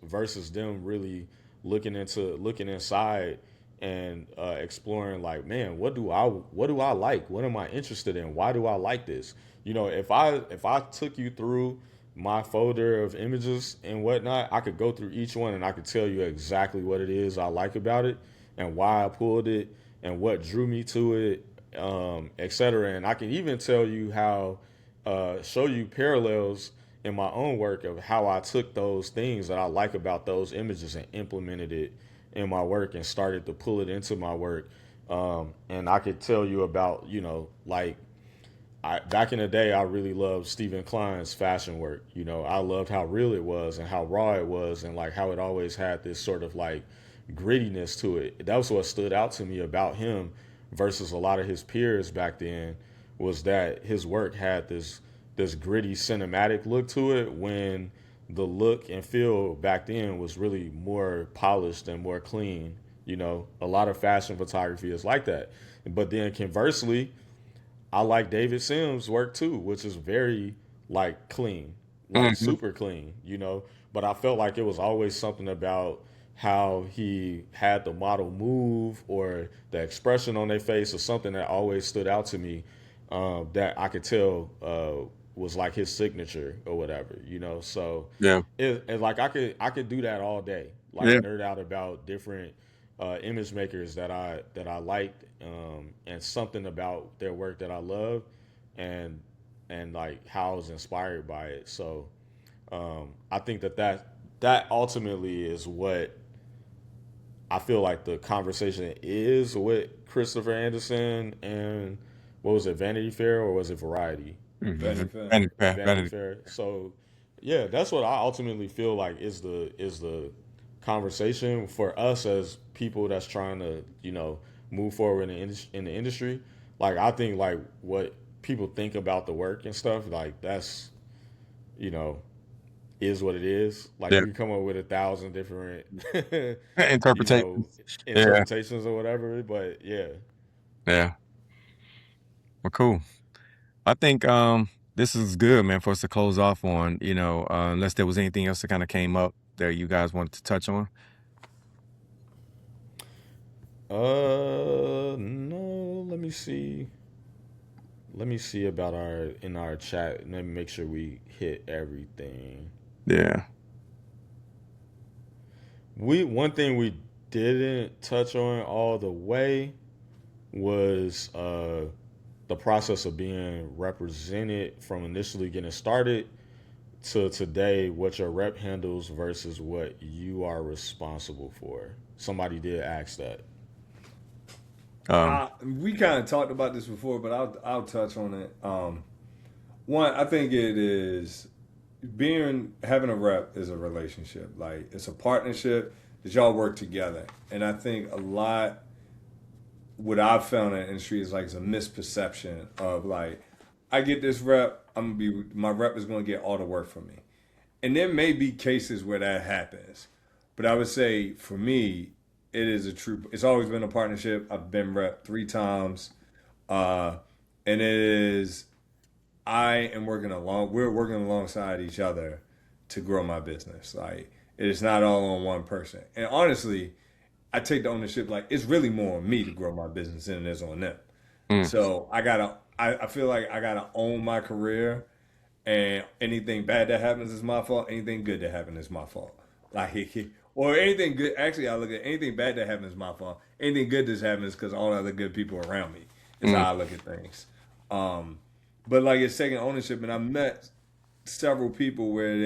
versus them really looking inside and exploring, like, man, what do I like, what am I interested in, why do I like this. If I took you through my folder of images and whatnot, I could go through each one and I could tell you exactly what it is I like about it and why I pulled it and what drew me to it, etc. And I can even tell you how, show you parallels in my own work of how I took those things that I like about those images and implemented it in my work and started to pull it into my work. And I could tell you about, like back in the day, I really loved Stephen Klein's fashion work. I loved how real it was and how raw it was, and like how it always had this sort of like grittiness to it. That was what stood out to me about him versus a lot of his peers back then, was that his work had this gritty cinematic look to it, when the look and feel back then was really more polished and more clean. A lot of fashion photography is like that. But then conversely, I like David Sims' work too, which is very like clean, like Mhm. super clean. But I felt like it was always something about how he had the model move or the expression on their face or something that always stood out to me, that I could tell was like his signature or whatever, you know. So Yeah. like I could do that all day, like Yeah. nerd out about different image makers that I liked, and something about their work that I love, and like how I was inspired by it. So I think that ultimately is what I feel like the conversation is with Christopher Anderson and what was it, Vanity Fair or was it Variety? Vanity Mhm. Fair. Vanity Fair, Vanity vanity. Fair. So yeah, that's what I ultimately feel like is the conversation for us as people that's trying to move forward in the industry. Like I think like what people think about the work and stuff like that's you know is what it is. Like Yeah. you can come up with 1,000 different you know Interpretations. Yeah. interpretations or whatever, but yeah. Yeah. Well, cool. I think this is good, man, for us to close off on, unless there was anything else that kind of came up that you guys wanted to touch on. No, let me see about our in our chat. Let me make sure we hit everything. Yeah. One thing we didn't touch on all the way was the process of being represented from initially getting started to today, what your rep handles versus what you are responsible for. Somebody did ask that. Um, We kind of talked about this before, but I'll touch on it. One, I think it is having a rep is a relationship. Like it's a partnership that y'all work together, and I think a lot what I've found in the industry is like it's a misperception of like I get this rep, my rep is going to get all the work from me, and there may be cases where that happens, but I would say for me, it is a true. It's always been a partnership. I've been rep 3 times, uh, and it is I am working along. We're working alongside each other to grow my business. Like it is not all on one person. And honestly, I take the ownership. Like it's really more on me to grow my business than it is on them. mm, So I gotta. I feel like I gotta own my career, and anything bad that happens is my fault. Anything good that happens is my fault. Like or anything good. Actually, I look at anything bad that happens is my fault. Anything good that's happening is because all the other good people around me. Is mm, how I look at things. Um, but like it's taking ownership, and I met several people where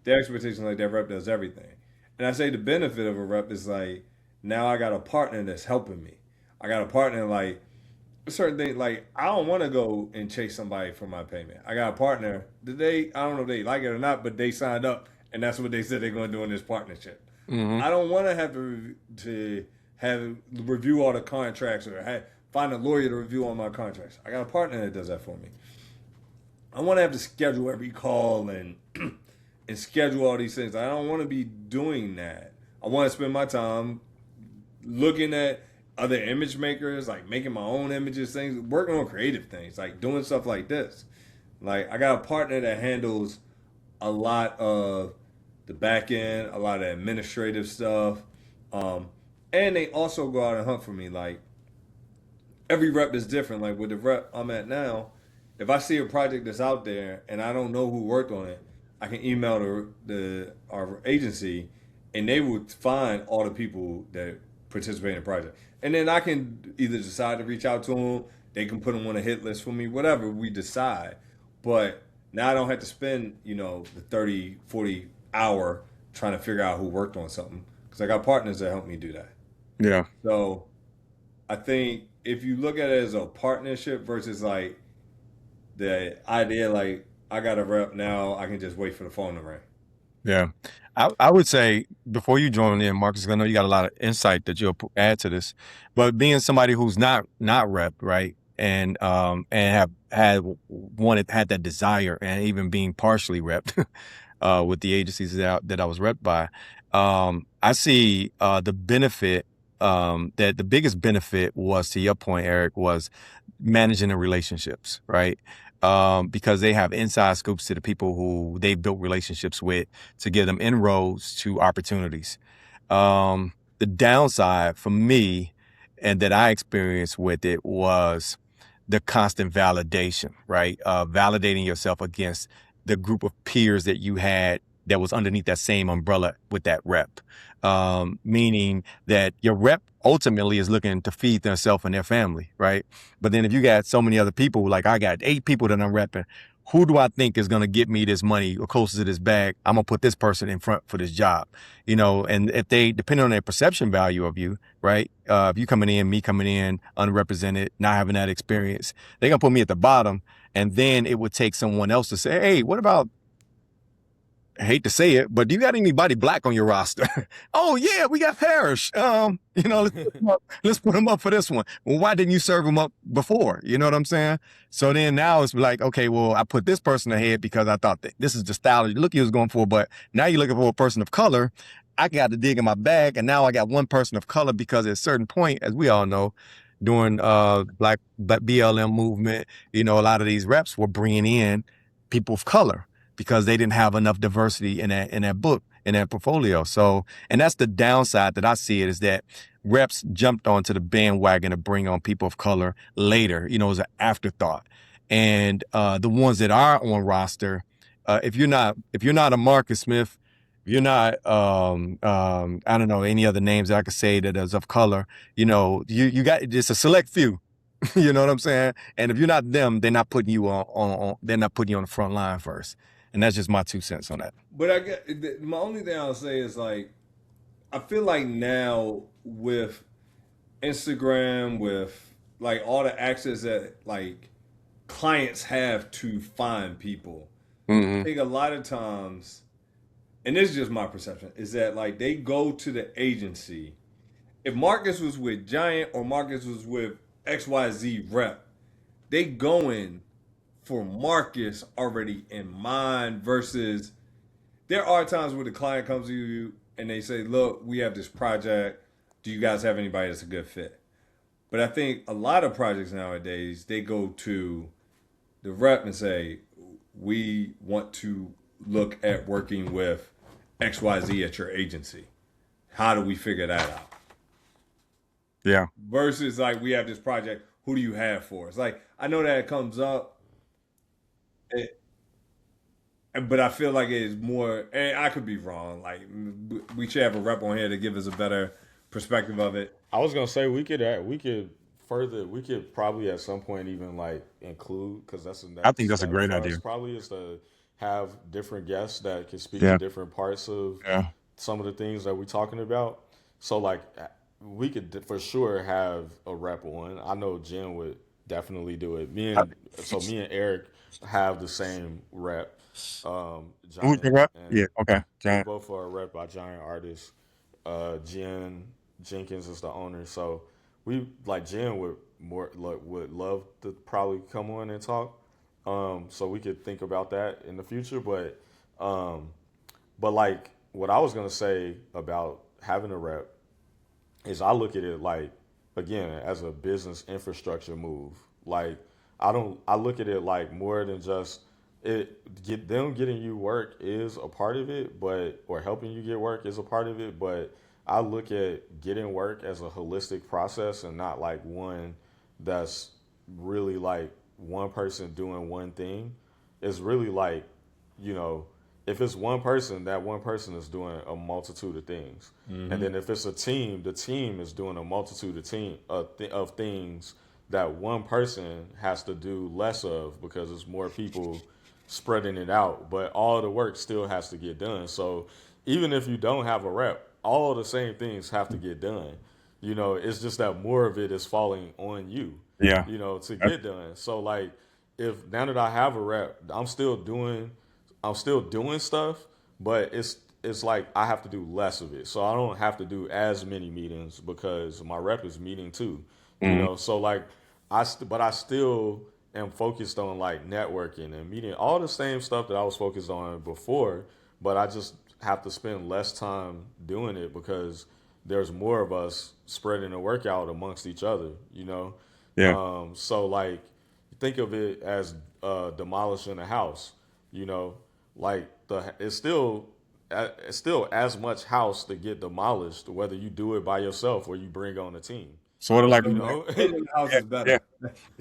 their expectation like their rep does everything, and I say the benefit of a rep is like now I got a partner that's helping me. I got a partner like certain things like I don't want to go and chase somebody for my payment. I got a partner that I don't know if they like it or not, but they signed up and that's what they said they're going to do in this partnership. mm-hmm. I don't want to have to have review all the contracts or find a lawyer to review all my contracts. I got a partner that does that for me. I want to have to schedule every call and and schedule all these things. I don't want to be doing that. I want to spend my time looking at other image makers, like making my own images, things, working on creative things, like doing stuff like this. Like I got a partner that handles a lot of the back end, a lot of administrative stuff, um, and they also go out and hunt for me. Like every rep is different. Like with the rep I'm at now, if I see a project that's out there and I don't know who worked on it, I can email the our agency, and they would find all the people that participate in the project, and then I can either decide to reach out to them. They can put them on a hit list for me, whatever we decide. But now I don't have to spend the 30, 40 hour trying to figure out who worked on something because I got partners that help me do that. Yeah. So I think if you look at it as a partnership versus like the idea like I got a rep now, I can just wait for the phone to ring. Yeah. I would say before you join in, Marcus, 'cause I know you got a lot of insight that you'll add to this, but being somebody who's not rep, right? And have had that desire and even being partially repped with the agencies that I was repped by, I see the benefit that the biggest benefit was, to your point, Eric, was managing the relationships, right? Because they have inside scoops to the people who they've built relationships with to give them inroads to opportunities. The downside for me and that I experienced with it was the constant validation, right? Validating yourself against the group of peers that you had that was underneath that same umbrella with that rep. Meaning that your rep ultimately is looking to feed themselves and their family, right? But then if you got so many other people, like I got 8 people that I'm repping, who do I think is going to get me this money or closest to this bag? I'm going to put this person in front for this job, and if they, depending on their perception value of you, right? If you coming in, me coming in, unrepresented, not having that experience, they're going to put me at the bottom. And then it would take someone else to say, hey, what about, I hate to say it, but do you got anybody black on your roster? Oh yeah, we got Parrish. Let's put him up for this one. Well, why didn't you serve him up before? You know what I'm saying? So then now it's like, okay, well, I put this person ahead because I thought that this is the style look you was going for, but now you're looking for a person of color. I got to dig in my bag, and now I got one person of color because at a certain point, as we all know, during black BLM movement, a lot of these reps were bringing in people of color because they didn't have enough diversity in that book, in that portfolio. So, and that's the downside that I see it is that reps jumped onto the bandwagon to bring on people of color later, as an afterthought. And the ones that are on roster, if you're not a Marcus Smith, if you're not I don't know any other names that I could say that is of color, you got just a select few. You know what I'm saying? And if you're not them, they're not putting you on they're not putting you on the front line first. And that's just my 2 cents on that. But I get my only thing I'll say is like I feel like now with Instagram, with like all the access that like clients have to find people, I Hmm. think a lot of times, and this is just my perception, is that like they go to the agency. If Marcus was with Giant or Marcus was with XYZ rep, they going for Marcus already in mind versus there are times where the client comes to you and they say, look, we have this project. Do you guys have anybody that's a good fit? But I think a lot of projects nowadays, they go to the rep and say, we want to look at working with XYZ at your agency. How do we figure that out? Yeah. Versus like, we have this project. Who do you have for us? Like, I know that it comes up, eh, but I feel like it's more, and I could be wrong. Like, we should have a rep on here to give us a better perspective of it. I was gonna say we could probably at some point even like include because that's the I think next that's a step great for idea. us probably is to have different guests that can speak to Yeah. different parts of Yeah. some of the things that we're talking about. So like we could for sure have a rep on. I know Jen would definitely do it. I- Me and Eric have the same rep, Who's the Giant, rep? and Yeah. Okay. we Giant. both are rep by Giant Artists. Jen Jenkins is the owner, so we like Jen would love to probably come on and talk. So we could think about that in the future, um, but like what I was gonna say about having a rep is I look at it like again as a business infrastructure move. Like I look at it like more than just get them getting you work is a part of it, but or helping you get work is a part of it, but I look at getting work as a holistic process and not like one that's really like one person doing one thing. It's really like, you know, if it's one person, that one person is doing a multitude of things. And Mm-hmm. then if it's a team, the team is doing a multitude of things that one person has to do less of because it's more people spreading it out. But all the work still has to get done. So even if you don't have a rep, all the same things have to get done. It's just that more of it is falling on you, Yeah. to That's, get done. So like if now that I have a rep, I'm still doing stuff, but it's like I have to do less of it. So I don't have to do as many meetings because my rep is meeting too. mm, So like but I still am focused on like networking and meeting all the same stuff that I was focused on before, but I just have to spend less time doing it because there's more of us spreading the work out amongst each other. yeah. So like think of it as demolishing a house, you know, like it's still it's still as much house to get demolished, whether you do it by yourself or you bring on a team. Sort of like, You know, Building a house is yeah,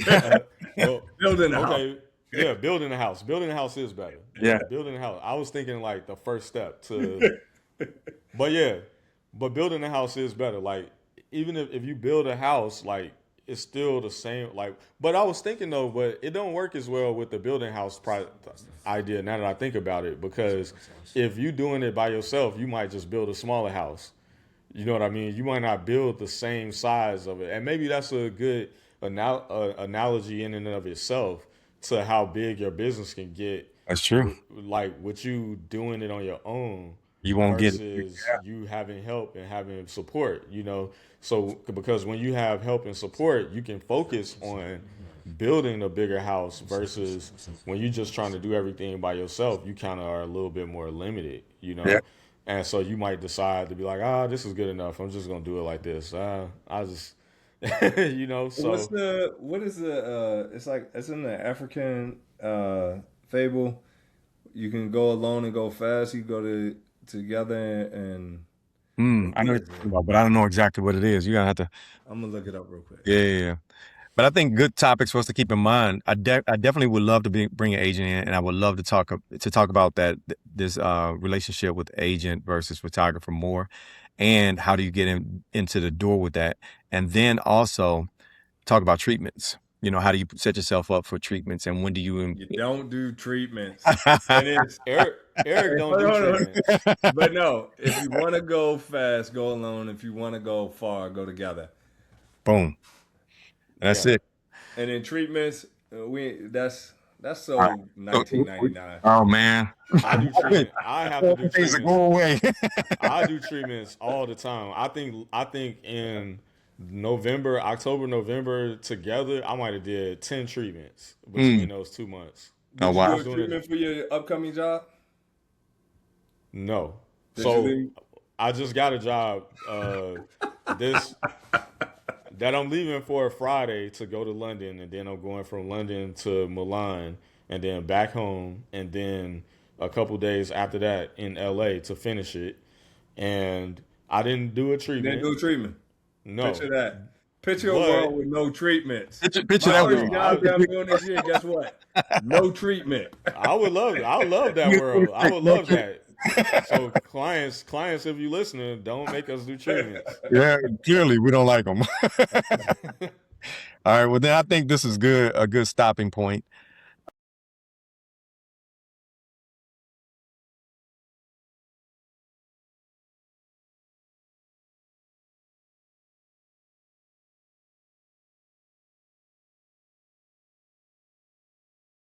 better. well, Building a house. okay, yeah, building a house. Building a house is better. yeah, Yeah, building a house. I was thinking like the first step to, but yeah, but building a house is better. Like even if you build a house, like it's still the same. Like, but I was thinking though, but it don't work as well with the building house idea. Now that I think about it, because if you doing it by yourself, you might just build a smaller house. You know what I mean? You might not build the same size of it, and maybe that's a good analogy in and of itself to how big your business can get. that's true. Like with you doing it on your own You won't get it. versus you having help and having support. So because when you have help and support, you can focus on building a bigger house versus when you're just trying to do everything by yourself, you kind of are a little bit more limited, Yeah, and so you might decide to be like, this is good enough. I'm just gonna do it like this. I just, What's So what is the it's like it's in the African fable. You can go alone and go fast. You go together and I know what what is you're it? talking about, but I don't know exactly what it is. You're gonna have to, I'm gonna look it up real quick. yeah, yeah, yeah. But I think good topics for us to keep in mind. I definitely would love to bring an agent in, and I would love to talk about this relationship with agent versus photographer more, and how do you get into the door with that, and then also talk about treatments. How do you set yourself up for treatments, and when do you? You don't do treatments, and it's Eric Eric don't hold do on, hold on. treatments. But no, if you want to go fast, go alone. If you want to go far, go together. Boom. That's Yeah, it. And then treatments, we that's All right. so So, 1999. oh man, I do treatment. I have to do things to treatments. go away. I do treatments all the time. I think in October, November together, I might have did 10 treatments between Mm. those 2 months. Oh Did you I do wow. was a doing it. treatment for your upcoming job? No. Did you So leave? I just got a job this that I'm leaving for a Friday to go to London, and then I'm going from London to Milan, and then back home, and then a couple days after that in LA to finish it. And I didn't do a You didn't treatment. do a treatment. No. Picture that. Picture a world But with no treatments. Picture My I that first know world. job that I'm doing this year, guess what? No treatment. I would love that world. I would love that. So clients, if you listening, don't make us do treatments. Yeah, clearly we don't like them. All right. Well, then I think this is a good stopping point.